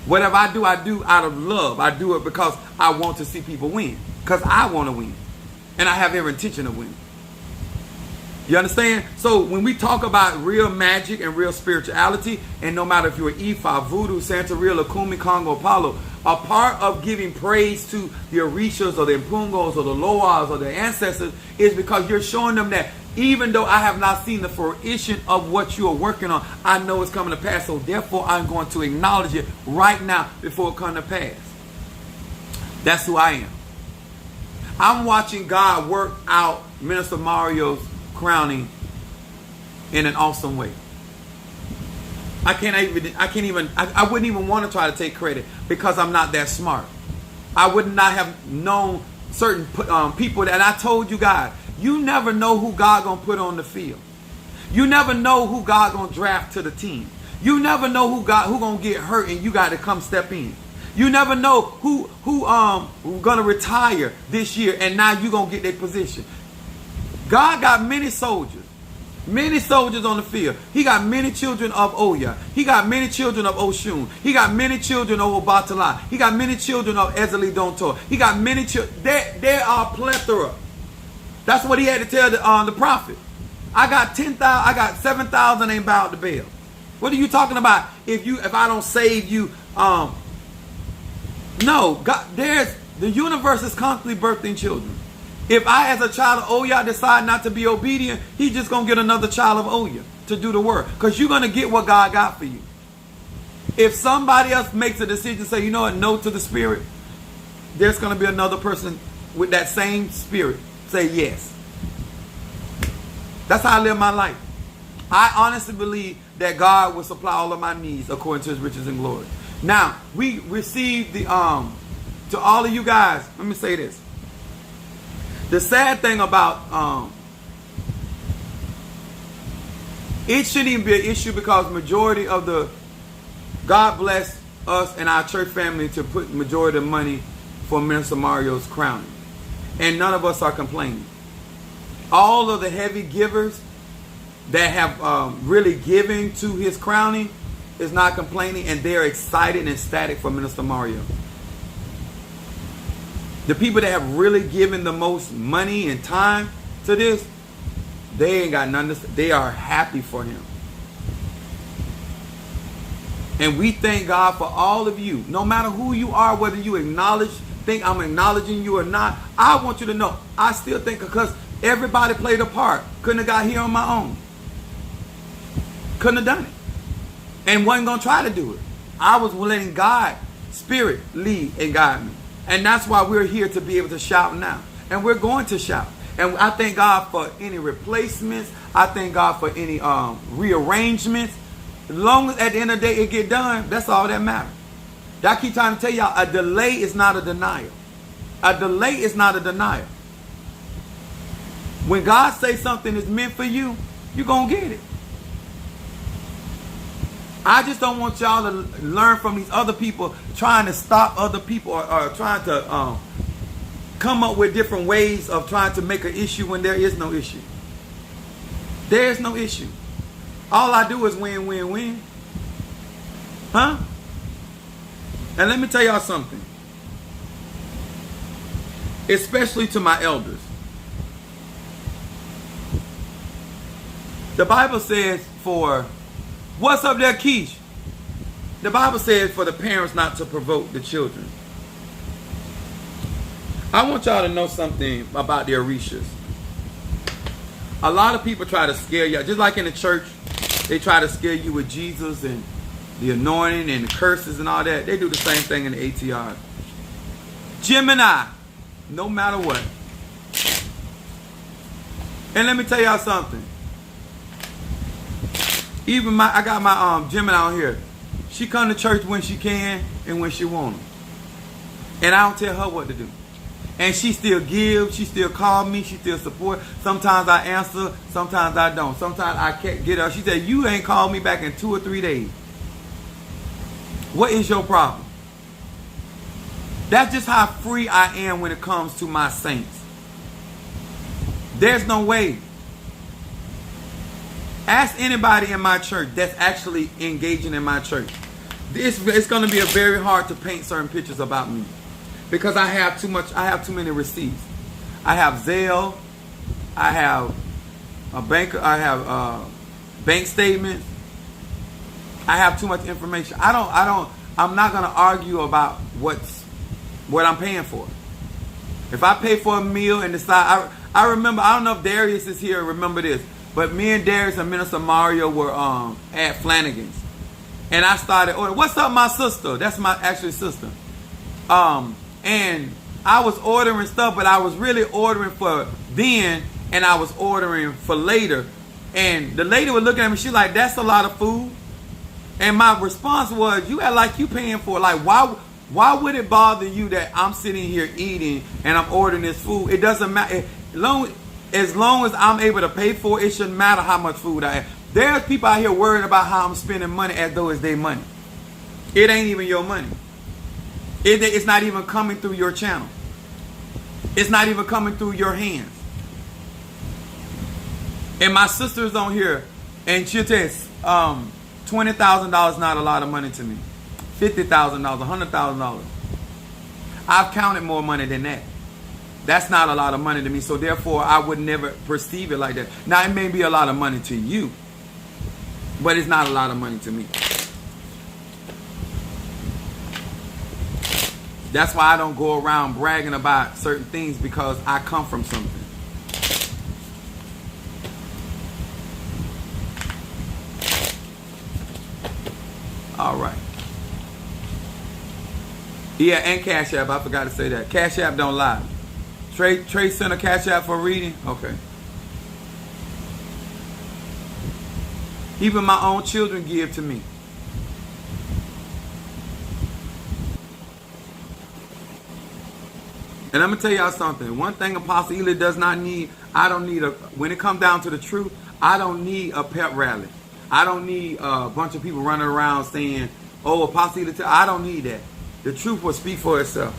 Whatever I do out of love. I do it because I want to see people win. Because I want to win. And I have every intention of winning. You understand? So when we talk about real magic and real spirituality, and no matter if you're Ifa, Voodoo, Santeria, Lakumi, Congo, Apollo, a part of giving praise to the Orishas or the Impungos or the Loas or the ancestors is because you're showing them that even though I have not seen the fruition of what you are working on, I know it's coming to pass. So therefore, I'm going to acknowledge it right now before it comes to pass. That's who I am. I'm watching God work out Minister Mario's crowning in an awesome way. I wouldn't even want to try to take credit because I'm not that smart. I would not have known certain people that I told you guys. You never know who God gonna put on the field. You never know who God gonna draft to the team. You never know who gonna get hurt and you got to come step in. You never know who gonna retire this year and now you gonna get their position. God got many soldiers on the field. He got many children of Oya. He got many children of Oshun. He got many children of Obatala. He got many children of Ezeli Dontor. He got many children. There are plethora. That's what he had to tell the prophet. I got 10,000. I got 7,000 ain't bowed to Baal. What are you talking about? If I don't save you, no. God, the universe is constantly birthing children. If I, as a child of Oya, decide not to be obedient, he's just going to get another child of Oya to do the work. Because you're going to get what God got for you. If somebody else makes a decision, say, you know what, no to the spirit, there's going to be another person with that same spirit. Say yes. That's how I live my life. I honestly believe that God will supply all of my needs according to his riches and glory. Now, we received to all of you guys, let me say this. The sad thing about it shouldn't even be an issue because majority of God bless us and our church family to put majority of money for Minister Mario's crowning. And none of us are complaining. All of the heavy givers that have really given to his crowning is not complaining, and they're excited and ecstatic for Minister Mario. The people that have really given the most money and time to this, they ain't got none to say. They are happy for him. And we thank God for all of you. No matter who you are, whether you think I'm acknowledging you or not, I want you to know, I still think because everybody played a part. Couldn't have got here on my own. Couldn't have done it. And wasn't going to try to do it. I was letting God's Spirit lead and guide me. And that's why we're here to be able to shout now. And we're going to shout. And I thank God for any replacements. I thank God for any rearrangements. As long as at the end of the day it get done, that's all that matters. I keep trying to tell y'all, a delay is not a denial. A delay is not a denial. When God says something is meant for you, you're going to get it. I just don't want y'all to learn from these other people trying to stop other people or trying to come up with different ways of trying to make an issue when there is no issue. There is no issue. All I do is win, win, win. Huh? And let me tell y'all something. Especially to my elders. The Bible says what's up there, Keish? The Bible says for the parents not to provoke the children. I want y'all to know something about the Orishas. A lot of people try to scare y'all. Just like in the church, they try to scare you with Jesus and the anointing and the curses and all that. They do the same thing in the ATR. Gemini, no matter what. And let me tell y'all something. Even I got my Gemini out here. She come to church when she can and when she want to. And I don't tell her what to do. And she still gives, she still call me, she still support. Sometimes I answer, sometimes I don't. Sometimes I can't get her. She said, you ain't called me back in 2 or 3 days. What is your problem? That's just how free I am when it comes to my saints. There's no way. Ask anybody in my church that's actually engaging in my church. It's going to be very hard to paint certain pictures about me. Because I have too many receipts. I have Zelle. I have bank statements. I have too much information. I'm not gonna argue about what I'm paying for. If I pay for a meal and decide, I remember, I don't know if Darius is here, remember this, but me and Darius and Minister Mario were at Flanagan's. And I started ordering, what's up my sister? That's my actual sister. And I was ordering stuff, but I was really ordering for then, and I was ordering for later. And the lady was looking at me, she like, that's a lot of food. And my response was, you act like you paying for it. Like, why would it bother you that I'm sitting here eating and I'm ordering this food? It doesn't matter. As long as I'm able to pay for it, it shouldn't matter how much food I have. There's people out here worrying about how I'm spending money as though it's their money. It ain't even your money. It's not even coming through your channel. It's not even coming through your hands. And my sister's on here, and she'll tell you, $20,000 not a lot of money to me. $50,000, $100,000. I've counted more money than that. That's not a lot of money to me, so therefore I would never perceive it like that. Now it may be a lot of money to you, but it's not a lot of money to me. That's why I don't go around bragging about certain things, because I come from something. All right. Yeah, and Cash App. I forgot to say that. Cash App don't lie. Trey sent a Cash App for reading? Okay. Even my own children give to me. And I'm going to tell y'all something. One thing Apostle Ely does not need, when it comes down to the truth, I don't need a pep rally. I don't need a bunch of people running around saying, oh, Apostle Ely, I don't need that. The truth will speak for itself.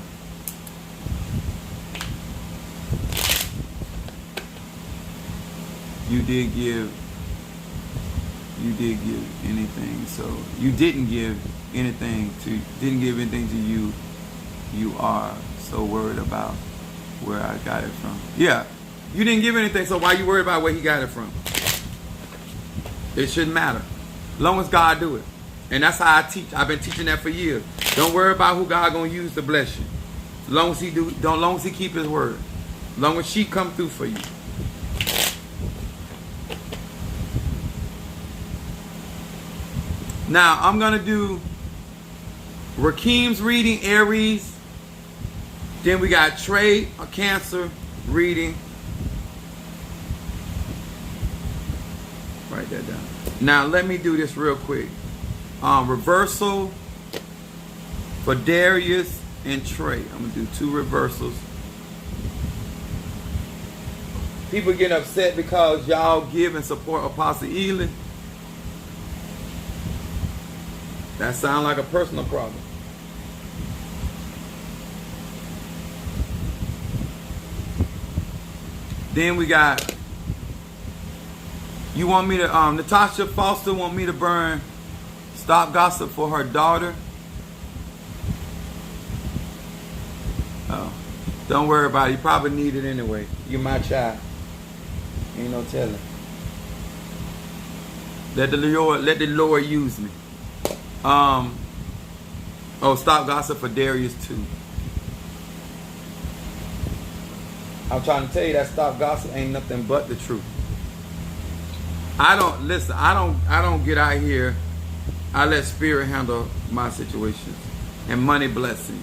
You did give anything, so you didn't give anything to you. You are so worried about where I got it from. Yeah, you didn't give anything, so why you worried about where he got it from? It shouldn't matter, as long as God do it. And that's how I teach. I've been teaching that for years. Don't worry about who God gonna use to bless you. As long as he keep his word. As long as she come through for you. Now I'm gonna do Rakeem's reading, Aries. Then we got Trey, a Cancer reading. Write that down. Now let me do this real quick. Reversal for Darius and Trey. I'm gonna do 2 reversals. People get upset because y'all give and support Apostle Ely. That sounds like a personal problem. Then we got, you want me to, Natasha Foster want me to burn Stop Gossip for her daughter. Oh, don't worry about it. You probably need it anyway. You're my child. Ain't no telling. Let the Lord use me. Oh, Stop Gossip for Darius too. I'm trying to tell you that Stop Gossip ain't nothing but the truth. I don't get out here. I let Spirit handle my situations. And money blessing.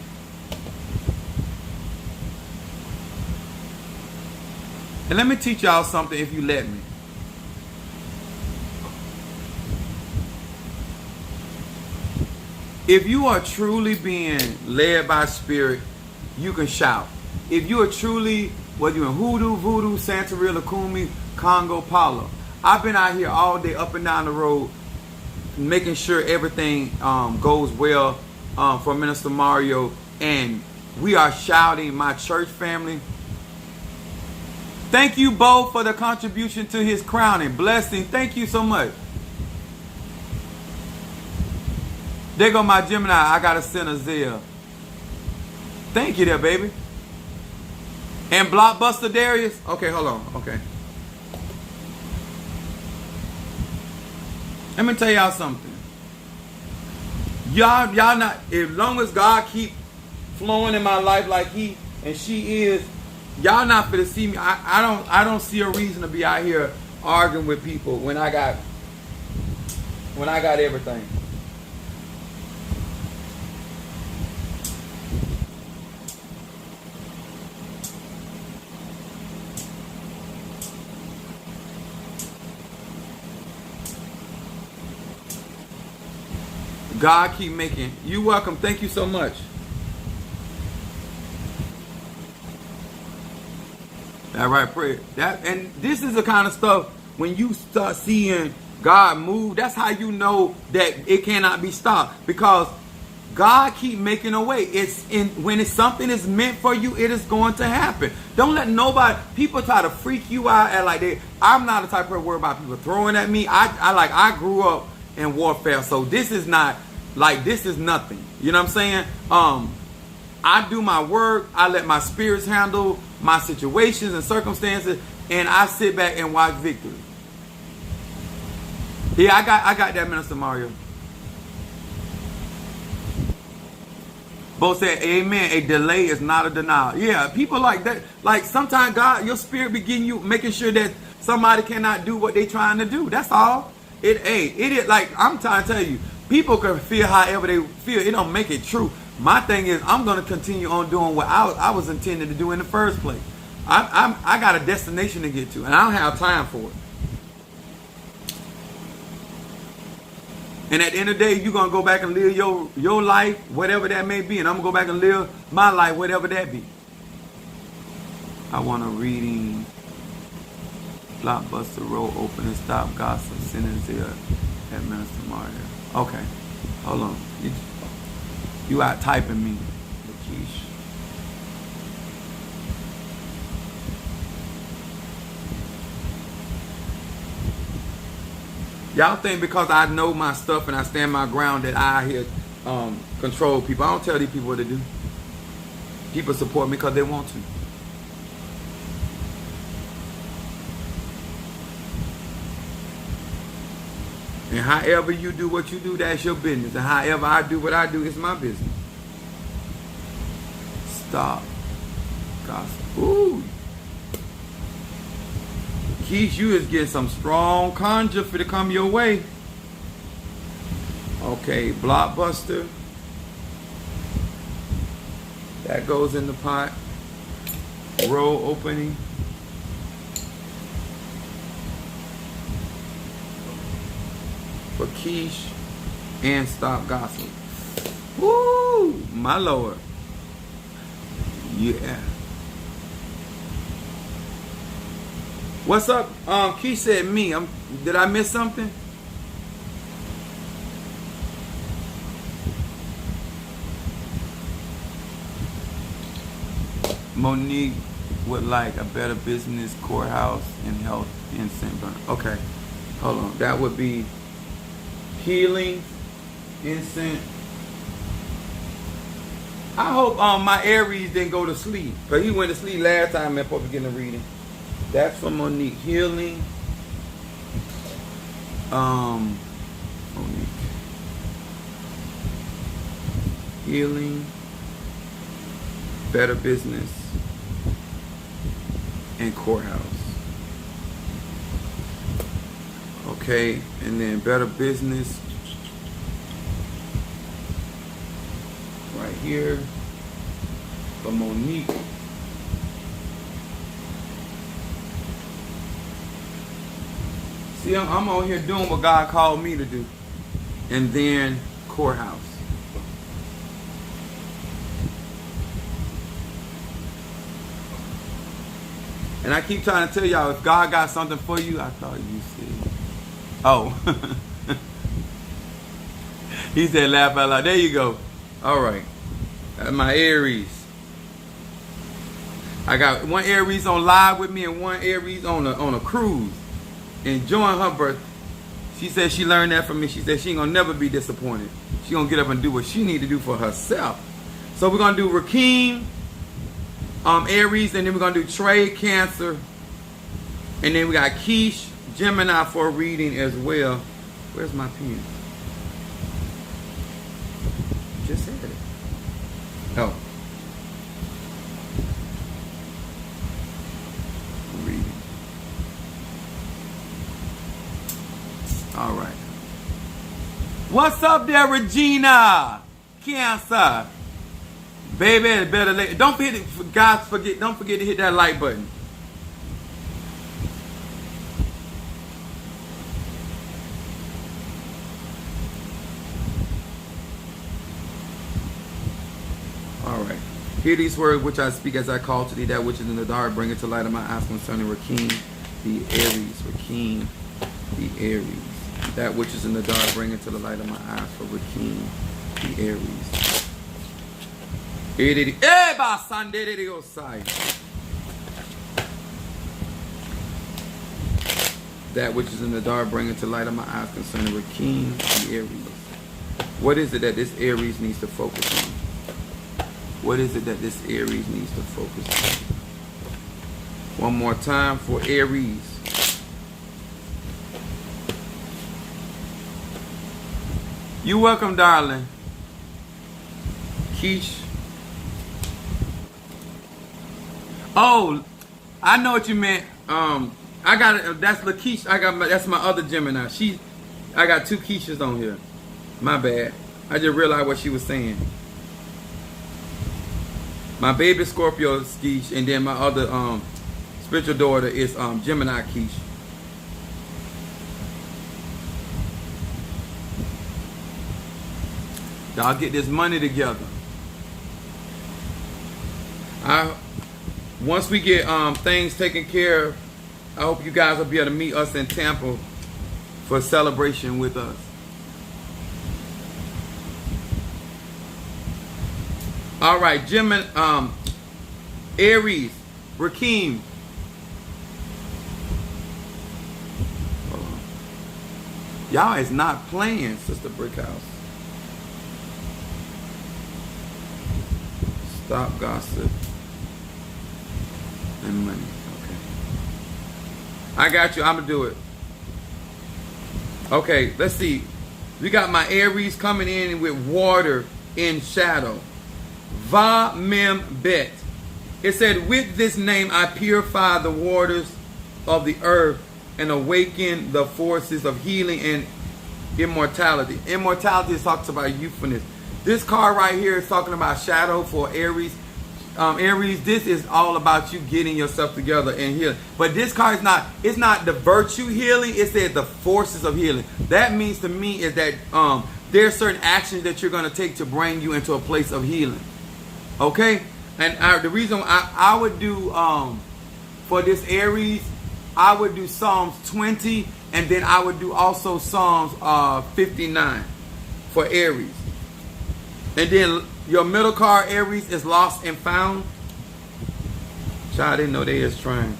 And let me teach y'all something if you let me. If you are truly being led by spirit, you can shout. If you are truly, whether you're in Hoodoo, Voodoo, Santeria, Lukumi, Congo, Palo, I've been out here all day up and down the road making sure everything goes well for Minister Mario. And we are shouting, my church family. Thank you both for the contribution to his crowning. Blessing. Thank you so much. There go my Gemini. I got to send a Zelle. Thank you there, baby. And Blockbuster Darius. Okay, hold on. Okay. Let me tell y'all something. Y'all not, as long as God keep flowing in my life like he and she is, y'all not finna see me. I don't see a reason to be out here arguing with people when I got everything. God keep making. You welcome. Thank you so much. All right, pray. And this is the kind of stuff when you start seeing God move. That's how you know that it cannot be stopped, because God keep making a way. When something is meant for you, it is going to happen. Don't let nobody. People try to freak you out and like I'm not the type of person worried about people throwing at me. I grew up in warfare, so this is not like, this is nothing. You know what I'm saying? I do my work. I let my spirits handle my situations and circumstances, and I sit back and watch victory. Yeah, I got that, Minister Mario. Both said, amen. A delay is not a denial. Yeah, people like that. Like sometimes God, your spirit begin you making sure that somebody cannot do what they trying to do. That's all. It is like, I'm trying to tell you, people can feel however they feel. It don't make it true. My thing is, I'm going to continue on doing what I was intended to do in the first place. I got a destination to get to, and I don't have time for it. And at the end of the day, you're going to go back and live your life, whatever that may be. And I'm going to go back and live my life, whatever that be. I want a reading. Blockbuster Road, open and stop gossip. Sentence here at Minister Mario. Okay. Hold on. You out typing me, Lakeisha. Y'all think because I know my stuff and I stand my ground that I here control people. I don't tell these people what to do. People support me because they want to. And however you do what you do, that's your business. And however I do what I do, it's my business. Stop. Gossip. Ooh. Keith, you is getting some strong conjure for to come your way. Okay, Blockbuster. That goes in the pot. Roll opening. For Keish and stop gossip. Woo! My Lord. Yeah. What's up? Keish said me. Did I miss something? Monique would like a better business, courthouse, and health in St. Bernard. Okay. Hold on. That would be healing, incense. I hope my Aries didn't go to sleep, because he went to sleep last time and supposed to get a reading. That's for Monique. Healing. Monique. Healing. Better business. And courthouse. Okay, and then better business right here for Monique. See, I'm on here doing what God called me to do. And then courthouse. And I keep trying to tell y'all, if God got something for you, I thought you said. Oh. He said laugh out loud. There you go. All right. My Aries. I got one Aries on live with me and one Aries on a cruise. Enjoying her birthday. She said she learned that from me. She said she ain't gonna never be disappointed. She gonna get up and do what she need to do for herself. So we're gonna do Rakeem, Aries, and then we're gonna do Trey, Cancer, and then we got Keish, Gemini for a reading as well. Where's my pen? Just said it. Oh. Reading. All right. What's up there, Regina? Cancer. Baby, better don't forget, guys, don't forget to hit that like button. All right. Hear these words which I speak as I call to thee, that which is in the dark, bring it to light of my eyes concerning Rakeem, the Aries. Rakeem, the Aries. That which is in the dark, bring it to the light of my eyes for Rakeem, the Aries. That which is in the dark, bring it to light of my eyes concerning Rakeem, the Aries. What is it that this Aries needs to focus on? What is it that this Aries needs to focus on? One more time for Aries. You're welcome, darling. Keish. Oh, I know what you meant. I got it. That's Lakeisha. That's my other Gemini. I got two Keishas on here. My bad. I just realized what she was saying. My baby Scorpio is Keish, and then my other spiritual daughter is Gemini Keish. Y'all get this money together. Once we get things taken care of, I hope you guys will be able to meet us in Tampa for a celebration with us. All right, Gemini, Aries, Rakeem. Y'all is not playing, Sister Brickhouse. Stop gossip and money. Okay. I got you. I'm going to do it. Okay, let's see. We got my Aries coming in with water in shadow. Va Mem Bet. It said, with this name I purify the waters of the earth and awaken the forces of healing and immortality. Immortality talks about youthfulness. This card right here is talking about shadow for Aries. Aries, this is all about you getting yourself together and healing. But this card is not, it's not the virtue healing, it said the forces of healing. That means to me is that there are certain actions that you're going to take to bring you into a place of healing. Okay? And the reason I would do, for this Aries, I would do Psalms 20, and then I would do also Psalms 59 for Aries. And then your middle card, Aries, is lost and found. Child, I didn't know they is trying.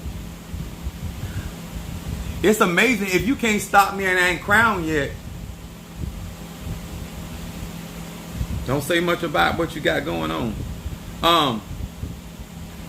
It's amazing if you can't stop me and I ain't crowned yet. Don't say much about what you got going on.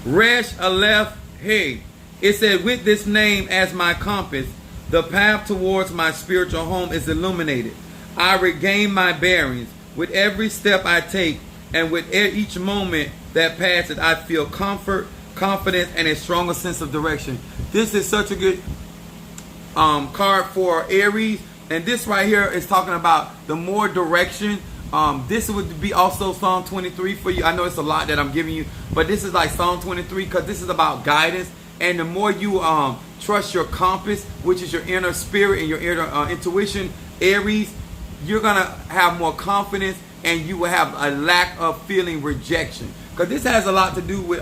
Resh Aleph Hey. It said, with this name as my compass, the path towards my spiritual home is illuminated. I regain my bearings. With every step I take and with each moment that passes, I feel comfort, confidence, and a stronger sense of direction. This is such a good card for Aries. And this right here is talking about the more direction. This would be also Psalm 23 for you. I know it's a lot that I'm giving you, but this is like Psalm 23 because this is about guidance. And the more you trust your compass, which is your inner spirit and your inner intuition, Aries, you're going to have more confidence, and you will have a lack of feeling rejection. Because this has a lot to do with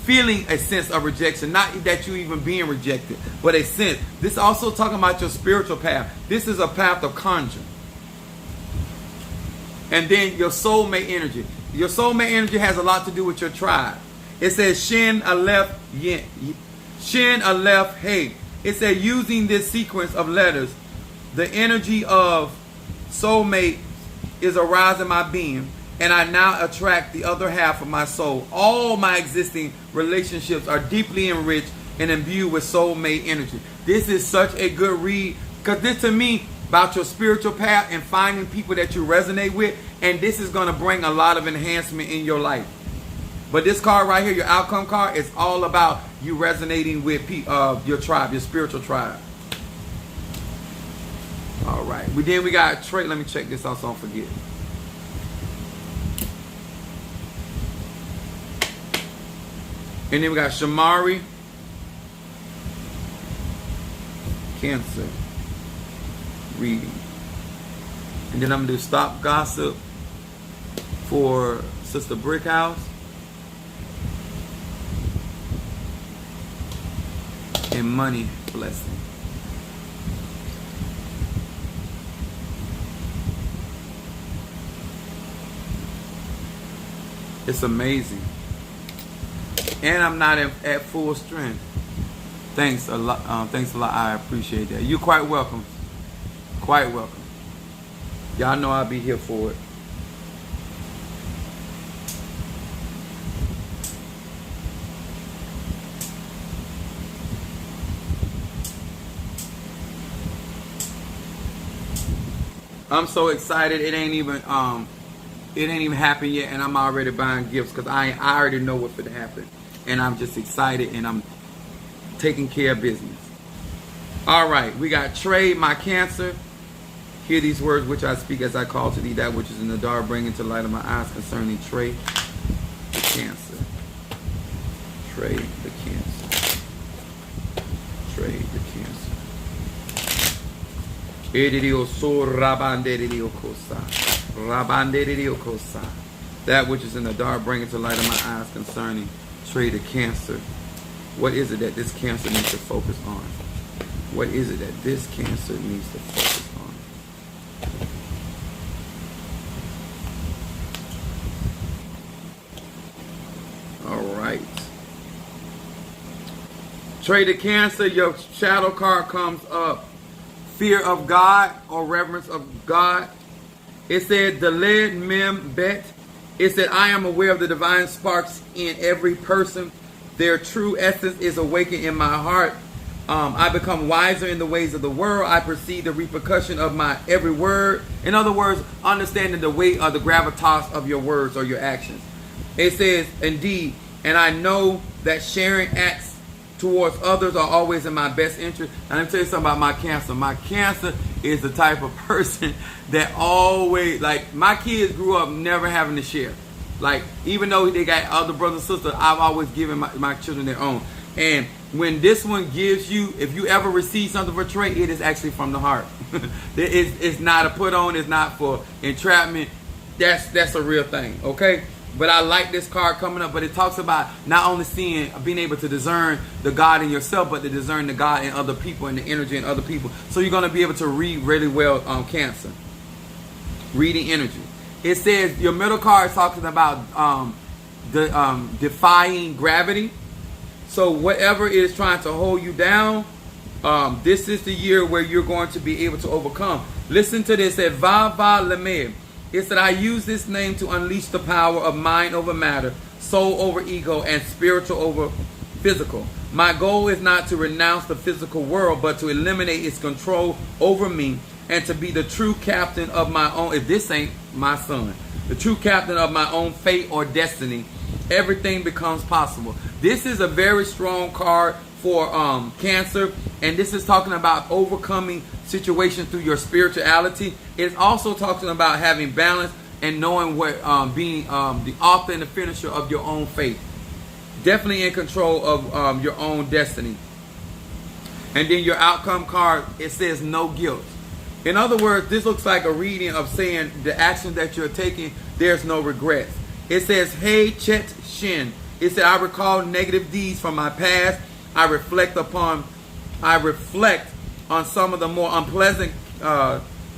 feeling a sense of rejection. Not that you even being rejected, but a sense. This is also talking about your spiritual path. This is a path of conjure. And then your soulmate energy. Your soulmate energy has a lot to do with your tribe. It says Shin Aleph Yin. Shin Aleph Hey. It said using this sequence of letters, the energy of soulmate is arising my being, and I now attract the other half of my soul. All my existing relationships are deeply enriched and imbued with soulmate energy. This is such a good read, because this to me about your spiritual path and finding people that you resonate with, and this is going to bring a lot of enhancement in your life. But this card right here, your outcome card, is all about you resonating with your tribe, your spiritual tribe. All right. Then we got Trey. Let me check this out so I don't forget. And then we got Shamari. Cancer. Reading. And then I'm going to do Stop Gossip for Sister Brickhouse. And Money Blessing. It's amazing. And I'm not at full strength. Thanks a lot. Thanks a lot. I appreciate that. You're quite welcome. Quite welcome. Y'all know I'll be here for it. I'm so excited. It ain't even happened yet, and I'm already buying gifts because I already know what's going to happen, and I'm just excited, and I'm taking care of business. All right, we got Trey, my Cancer. Hear these words which I speak as I call to thee that which is in the dark, bring into light of my eyes concerning Trey, the Cancer. Trey, the Cancer. Trey, the Cancer. That which is in the dark, bring it to light of my eyes concerning Trey, the Cancer. What is it that this Cancer needs to focus on? What is it that this Cancer needs to focus on? All right. Trey, the Cancer, your shadow card comes up. Fear of God or reverence of God. It said, Daled Mem Bet. It said, I am aware of the divine sparks in every person. Their true essence is awakened in my heart. I become wiser in the ways of the world. I perceive the repercussion of my every word. In other words, understanding the weight or the gravitas of your words or your actions. It says, indeed, and I know that sharing acts towards others are always in my best interest. And let me tell you something about my Cancer. My Cancer is the type of person that always, like, my kids grew up never having to share. Like, even though they got other brothers and sisters, I've always given my children their own. And when this one gives you, if you ever receive something for Trey, it is actually from the heart. It's not a put on. It's not for entrapment. That's a real thing, okay? But I like this card coming up. But it talks about not only being able to discern the God in yourself, but to discern the God in other people and the energy in other people. So you're going to be able to read really well Cancer. Reading energy. It says your middle card is talking about defying gravity. So whatever is trying to hold you down, this is the year where you're going to be able to overcome. Listen to this. It said, Va Lemed. It said, I use this name to unleash the power of mind over matter, soul over ego, and spiritual over physical. My goal is not to renounce the physical world, but to eliminate its control over me and to be the true captain of my own. If this ain't my son, the true captain of my own fate or destiny, everything becomes possible. This is a very strong card for Cancer, and this is talking about overcoming situations through your spirituality. It's also talking about having balance and knowing what being the author and the finisher of your own fate. Definitely in control of your own destiny. And then your outcome card, it says no guilt. In other words, this looks like a reading of saying the action that you're taking, there's no regrets. It says, hey, Chet Shin. It said, I recall negative deeds from my past. I reflect on some of the more unpleasant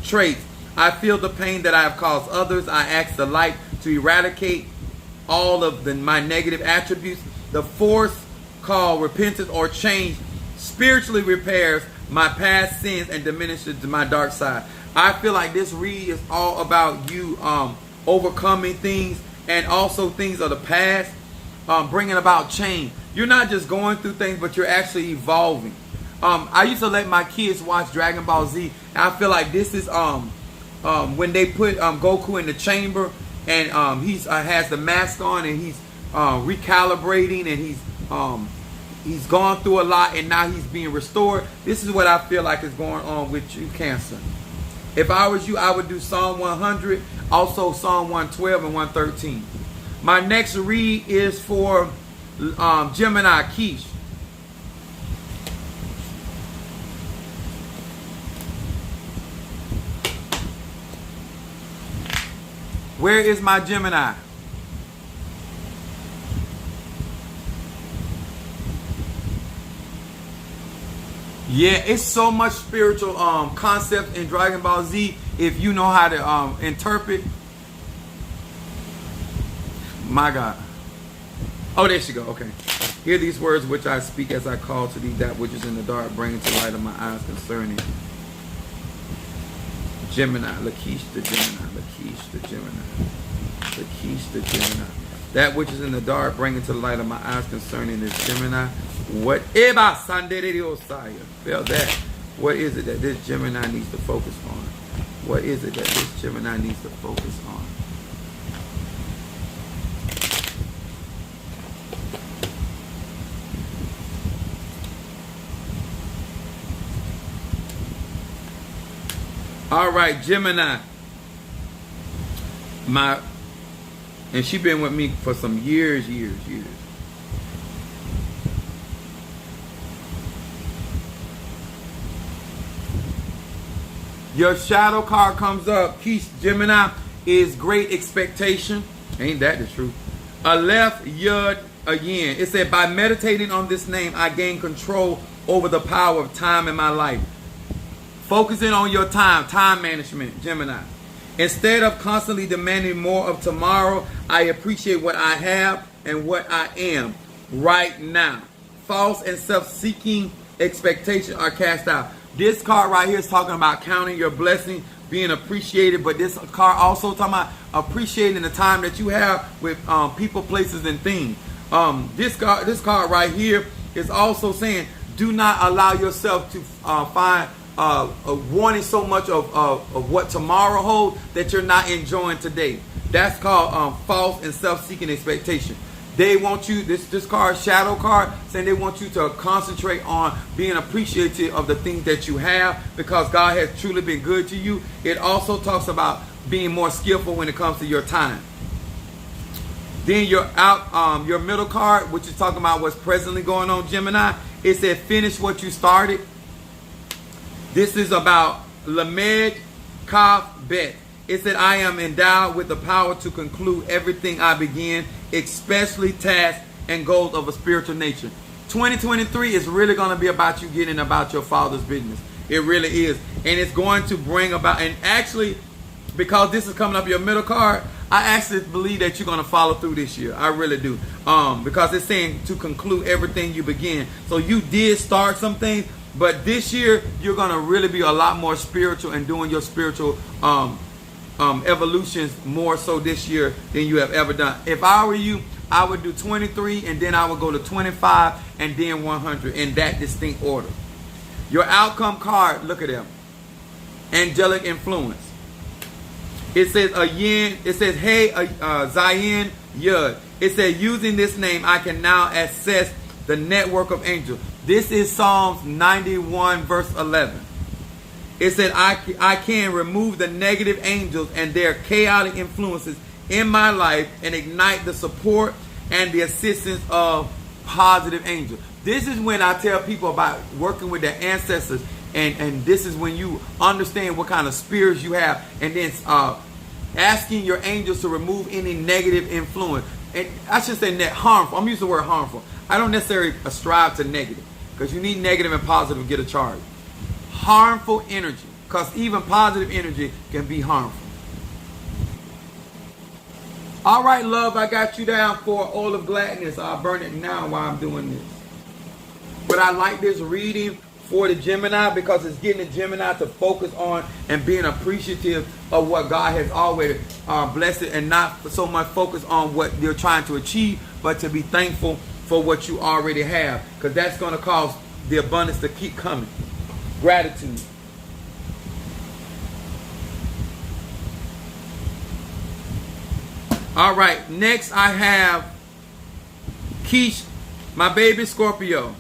traits. I feel the pain that I have caused others. I ask the light to eradicate all of my negative attributes. The force called repentance or change spiritually repairs my past sins and diminishes my dark side. I feel like this read is all about you overcoming things and also things of the past, bringing about change. You're not just going through things, but you're actually evolving. I used to let my kids watch Dragon Ball Z, and I feel like this is when they put Goku in the chamber, and he's has the mask on, and he's recalibrating, and he's gone through a lot, and now he's being restored. This is what I feel like is going on with you, Cancer. If I was you, I would do Psalm 100, also Psalm 112 and 113. My next read is for Gemini, Keish. Where is my Gemini? Yeah, it's so much spiritual concept in Dragon Ball Z if you know how to interpret. My God. Oh, there she go. Okay. Hear these words which I speak as I call to thee that which is in the dark, bringing to light of my eyes concerning Gemini, Lakeesh the Gemini, Lakeesh the Gemini, Lakeesh the Gemini. That which is in the dark, bringing to the light of my eyes concerning this Gemini. What Eba Sanderiosaya? Feel that. What is it that this Gemini needs to focus on? What is it that this Gemini needs to focus on? All right, Gemini. And she been with me for some years. Your shadow card comes up. Keish, Gemini, is great expectation. Ain't that the truth? Aleph Yud again. It said, by meditating on this name, I gain control over the power of time in my life. Focusing on your time management, Gemini. Instead of constantly demanding more of tomorrow, I appreciate what I have and what I am right now. False and self-seeking expectations are cast out. This card right here is talking about counting your blessing, being appreciated, but this card also talking about appreciating the time that you have with people, places, and things. This card right here is also saying, do not allow yourself to find wanting so much of what tomorrow holds that you're not enjoying today. That's called false and self-seeking expectation. They want you, this card, shadow card, saying they want you to concentrate on being appreciative of the things that you have because God has truly been good to you. It also talks about being more skillful when it comes to your time. Then your middle card, which is talking about what's presently going on, Gemini, it said finish what you started. This is about Lamed Kaf Bet. It said, I am endowed with the power to conclude everything I begin, especially tasks and goals of a spiritual nature. 2023 is really going to be about you getting about your Father's business. It really is. And it's going to bring about, and actually, because this is coming up your middle card, I actually believe that you're going to follow through this year. I really do. Because it's saying to conclude everything you begin. So you did start some things, but this year, you're going to really be a lot more spiritual and doing your spiritual evolutions more so this year than you have ever done. If I were you, I would do 23 and then I would go to 25 and then 100 in that distinct order. Your outcome card, look at them. Angelic influence. It says hey, Zayin Yud. It says, using this name, I can now access the network of angels. This is Psalms 91 verse 11. It said, I can remove the negative angels and their chaotic influences in my life and ignite the support and the assistance of positive angels. This is when I tell people about working with their ancestors, and this is when you understand what kind of spirits you have, and then asking your angels to remove any negative influence. And I should say harmful. I'm using the word harmful. I don't necessarily strive to negative, because you need negative and positive to get a charge. Harmful energy, because even positive energy can be harmful. All right, love, I got you down for oil of gladness. I'll burn it now while I'm doing this. But I like this reading for the Gemini because it's getting the Gemini to focus on and being appreciative of what God has always blessed, and not so much focus on what they're trying to achieve, but to be thankful for what you already have, because that's going to cause the abundance to keep coming. Gratitude. All right, next I have Keish, my baby Scorpio.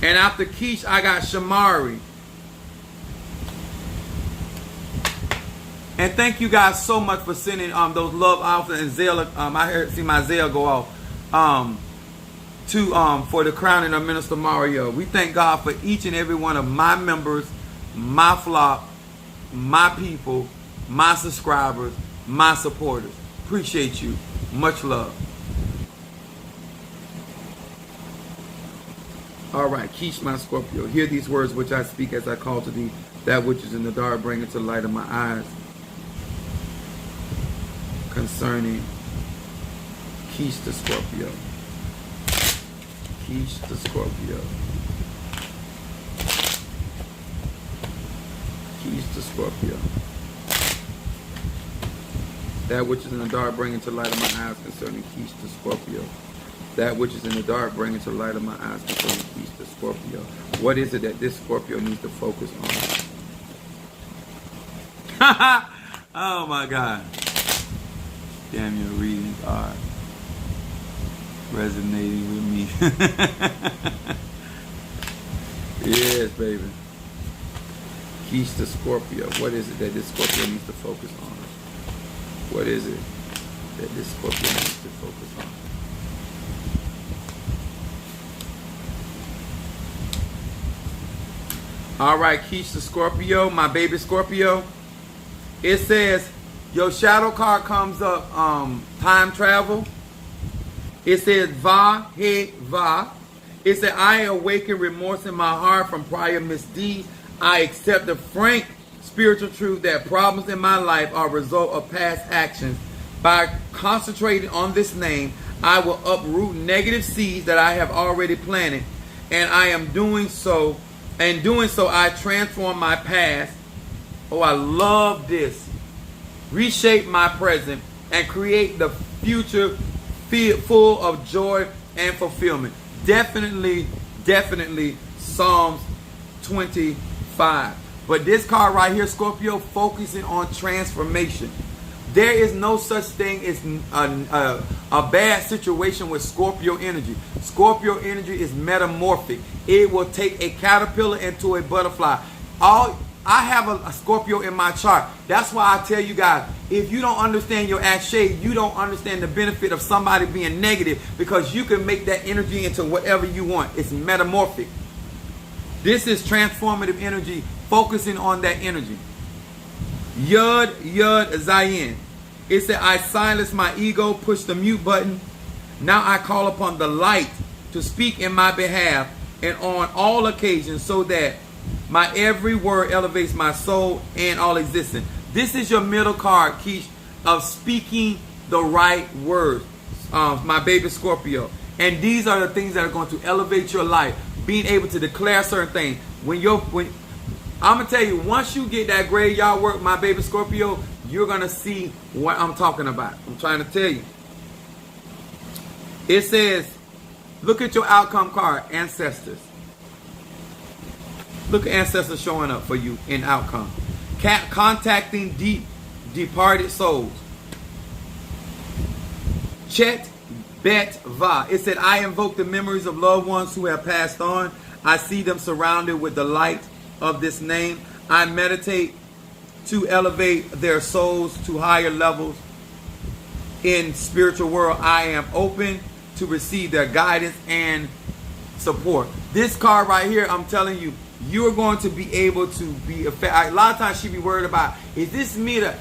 And after Keish, I got Shamari. And thank you guys so much for sending those love offers and Zelle. I see my Zelle go off for the crowning of Minister Mario. We thank God for each and every one of my members, my flock, my people, my subscribers, my supporters. Appreciate you. Much love. All right, Keish, my Scorpio. Hear these words which I speak as I call to thee. That which is in the dark, bring it to the light of my eyes. Concerning Keish the Scorpio. Keish the Scorpio. Keish the Scorpio. That which is in the dark, bring it to the light of my eyes. Concerning Keish the Scorpio. That which is in the dark, bring it to the light of my eyes. Concerning Keish the Scorpio. What is it that this Scorpio needs to focus on? Oh my God. Damn, your readings are resonating with me. Yes, baby. Keish the Scorpio. What is it that this Scorpio needs to focus on? What is it that this Scorpio needs to focus on? All right, Keish the Scorpio, my baby Scorpio. It says, your shadow card comes up, time travel. It says, Va, He, Va. It said, I awaken remorse in my heart from prior misdeeds. I accept the frank spiritual truth that problems in my life are a result of past actions. By concentrating on this name, I will uproot negative seeds that I have already planted. And I am doing so. And doing so, I transform my past. Oh, I love this. Reshape my present and create the future full of joy and fulfillment. Definitely Psalms 25. But this card right here, Scorpio, focusing on transformation. There is no such thing as a bad situation with Scorpio energy. Scorpio energy is metamorphic. It will take a caterpillar into a butterfly. I have a Scorpio in my chart. That's why I tell you guys, if you don't understand your act shade, you don't understand the benefit of somebody being negative, because you can make that energy into whatever you want. It's metamorphic. This is transformative energy, focusing on that energy. Yud Zayin. It said, I silence my ego, push the mute button. Now I call upon the light to speak in my behalf and on all occasions, so that my every word elevates my soul and all existence. This is your middle card, Keish, of speaking the right words, my baby Scorpio. And these are the things that are going to elevate your life. Being able to declare certain things. I'm going to tell you, once you get that graveyard work, my baby Scorpio, you're going to see what I'm talking about. I'm trying to tell you. It says, look at your outcome card, ancestors. Look at ancestors showing up for you in outcome. Contacting departed souls. Chet Bet Va. It said, I invoke the memories of loved ones who have passed on. I see them surrounded with the light of this name. I meditate to elevate their souls to higher levels in spiritual world. I am open to receive their guidance and support. This card right here, I'm telling you, you're going to be able to be effective. A lot of times she be worried about, is this me to,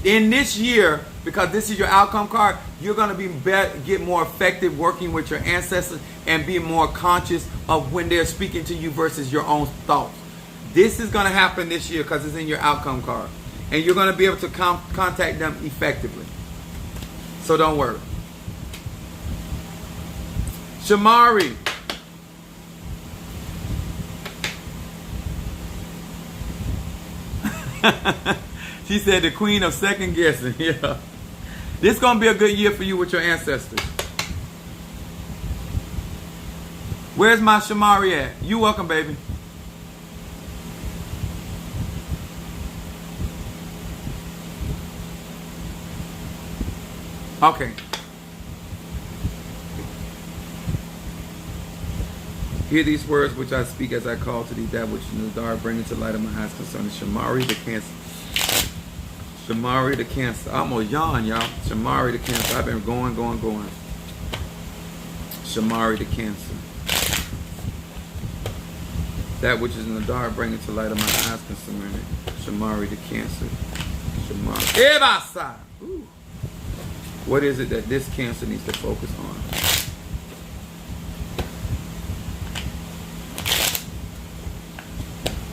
in this year, because this is your outcome card, you're going to be get more effective working with your ancestors and be more conscious of when they're speaking to you versus your own thoughts. This is going to happen this year because it's in your outcome card. And you're going to be able to contact them effectively. So don't worry. Shamari. She said the queen of second guessing. Yeah. This is going to be a good year for you with your ancestors. Where's my Shamari at? You welcome, baby. Okay. Hear these words which I speak as I call to thee that which in the dark, bring to light of my eyes concerning Shamari the Cancer. Shamari the Cancer. I almost yawn, y'all. Shamari the Cancer. I've been going. Shamari the Cancer. That which is in the dark, bring it to light of my eyes concerning it. Shamari the Cancer. Shamari. Ebasa. Ooh. What is it that this Cancer needs to focus on?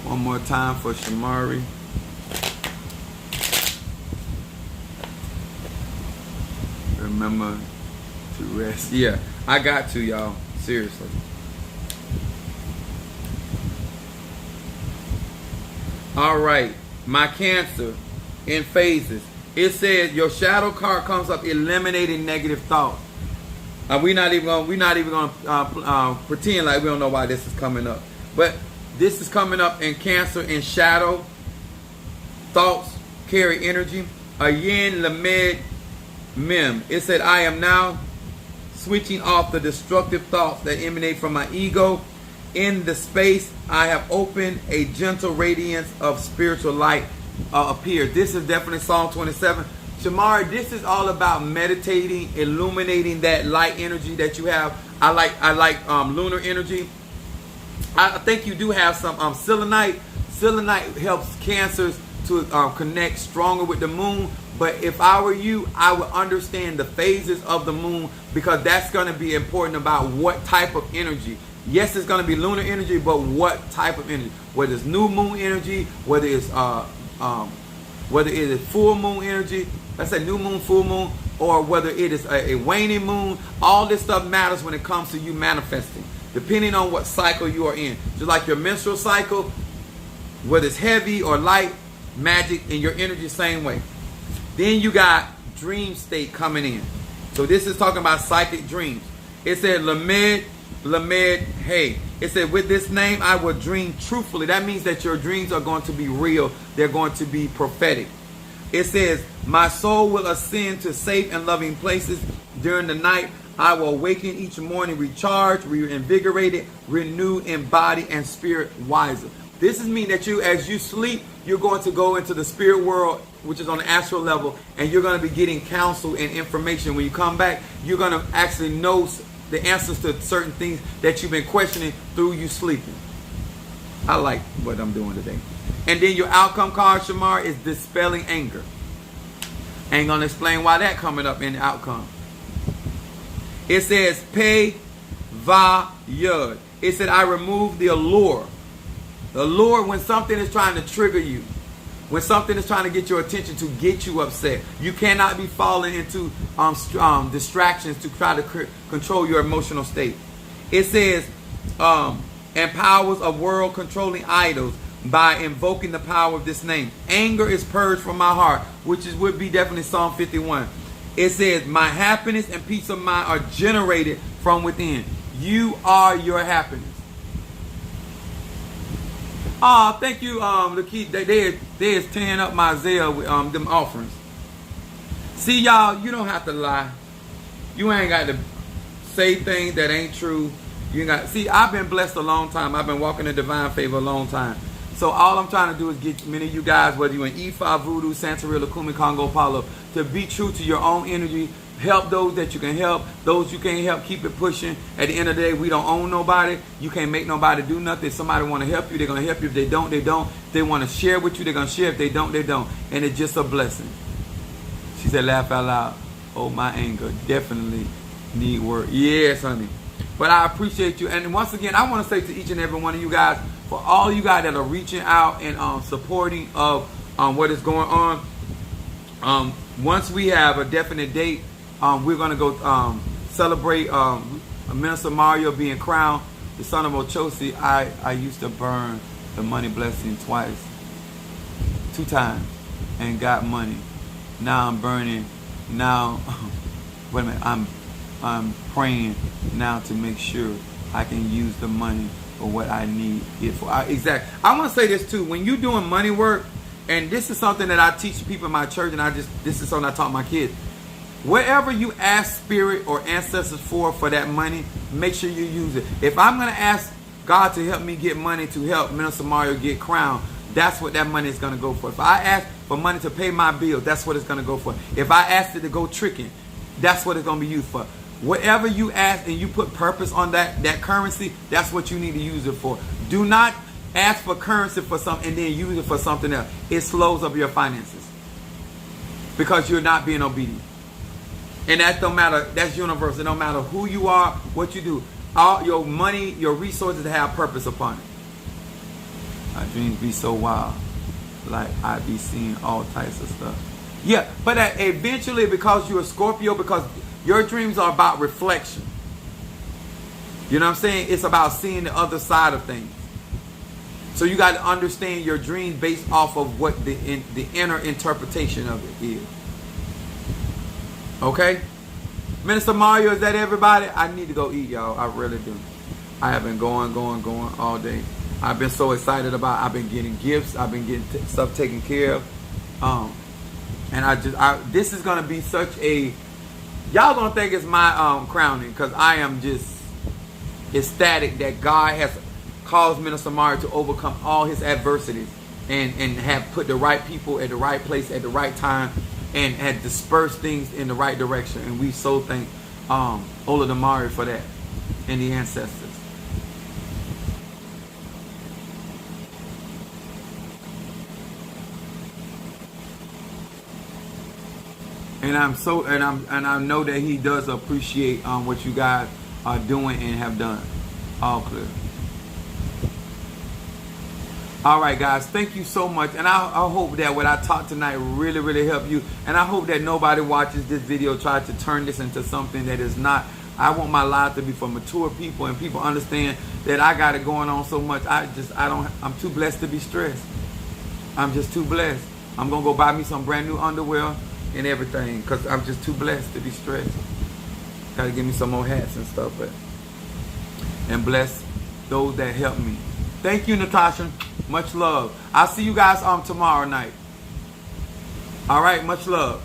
One more time for Shamari. Remember to rest. Yeah, I got to, y'all. Seriously. All right, my Cancer in phases. It says your shadow card comes up eliminating negative thoughts. We're not even gonna pretend like we don't know why this is coming up. But this is coming up in Cancer in shadow. Thoughts carry energy. Ayin Lamed Mem. It said, I am now switching off the destructive thoughts that emanate from my ego. In the space, I have opened a gentle radiance of spiritual light appeared. This is definitely Psalm 27. Shamari, this is all about meditating, illuminating that light energy that you have. I like lunar energy. I think you do have some selenite. Selenite helps Cancers to connect stronger with the moon. But if I were you, I would understand the phases of the moon, because that's going to be important about what type of energy. Yes, it's going to be lunar energy, but what type of energy? Whether it's new moon energy, whether it is full moon energy, let's say new moon, full moon, or whether it is a waning moon. All this stuff matters when it comes to you manifesting, depending on what cycle you are in. Just like your menstrual cycle, whether it's heavy or light, magic in your energy, same way. Then you got dream state coming in. So this is talking about psychic dreams. It said Lamed, hey. It said, with this name, I will dream truthfully. That means that your dreams are going to be real. They're going to be prophetic. It says, my soul will ascend to safe and loving places during the night. I will awaken each morning recharged, reinvigorated, renewed in body and spirit wiser. This is mean that you, as you sleep, you're going to go into the spirit world, which is on the astral level, and you're going to be getting counsel and information. When you come back, you're going to actually know the answers to certain things that you've been questioning through you sleeping. I like what I'm doing today. And then your outcome card, Shamar, is dispelling anger. Ain't going to explain why that coming up in the outcome. It says, Pei Va Yud. It said, I remove the allure. The allure when something is trying to trigger you. When something is trying to get your attention to get you upset. You cannot be falling into distractions to try to control your emotional state. It says, and powers of world controlling idols by invoking the power of this name. Anger is purged from my heart, which would be definitely Psalm 51. It says, my happiness and peace of mind are generated from within. You are your happiness. Oh, thank you, Lakeith. They is tearing up my Zelle with them offerings. See, y'all, you don't have to lie. You ain't got to say things that ain't true. You ain't got. See, I've been blessed a long time. I've been walking in divine favor a long time. So all I'm trying to do is get many of you guys, whether you're in E5, Voodoo, Santeria, Lukumi, Congo, Palo, to be true to your own energy Help those that you can help. Those you can't help, keep it pushing. At the end of the day, we don't own nobody. You can't make nobody do nothing. If somebody want to help you, they're going to help you. If they don't, they don't. If they want to share with you, they're going to share. If they don't, they don't. And it's just a blessing. She said, laugh out loud. Oh, my anger definitely need work. Yes, honey. But I appreciate you. And once again, I want to say to each and every one of you guys, for all you guys that are reaching out and supporting of what is going on, once we have a definite date, we're going to go celebrate Minister Mario being crowned the son of Ochosi. I used to burn the money blessing two times, and got money. Now I'm burning. Now, wait a minute. I'm praying now to make sure I can use the money for what I need it for. Exactly. I want to say this too. When you're doing money work, and this is something that I teach people in my church, and this is something I taught my kids. Wherever you ask spirit or ancestors for that money, make sure you use it. If I'm going to ask God to help me get money to help Minister Mario get crowned, that's what that money is going to go for. If I ask for money to pay my bills, that's what it's going to go for. If I ask it to go tricking, that's what it's going to be used for. Whatever you ask and you put purpose on that currency, that's what you need to use it for. Do not ask for currency for something and then use it for something else. It slows up your finances because you're not being obedient. And that don't matter. That's universal. It don't matter who you are, what you do. All your money, your resources have purpose upon it. My dreams be so wild. Like I be seeing all types of stuff. Yeah, but eventually, because you're a Scorpio, because your dreams are about reflection. You know what I'm saying? It's about seeing the other side of things. So you got to understand your dreams based off of what the inner interpretation of it is. Okay? Minister Mario, is that everybody? I need to go eat, y'all. I really do. I have been going all day. I've been so excited about, I've been getting gifts. I've been getting stuff taken care of. And this is going to be such a, y'all going to think it's my crowning, because I am just ecstatic that God has caused Minister Mario to overcome all his adversities and have put the right people at the right place at the right time and had dispersed things in the right direction. And we so thank Olodumare for that and the ancestors. And I know that he does appreciate what you guys are doing and have done. All clear. All right, guys. Thank you so much. And I hope that what I taught tonight really, really helped you. And I hope that nobody watches this video try to turn this into something that is not. I want my life to be for mature people and people understand that I got it going on so much. I'm too blessed to be stressed. I'm just too blessed. I'm going to go buy me some brand new underwear and everything because I'm just too blessed to be stressed. Got to give me some more hats and stuff. And bless those that help me. Thank you, Natasha. Much love. I'll see you guys tomorrow night. All right, much love.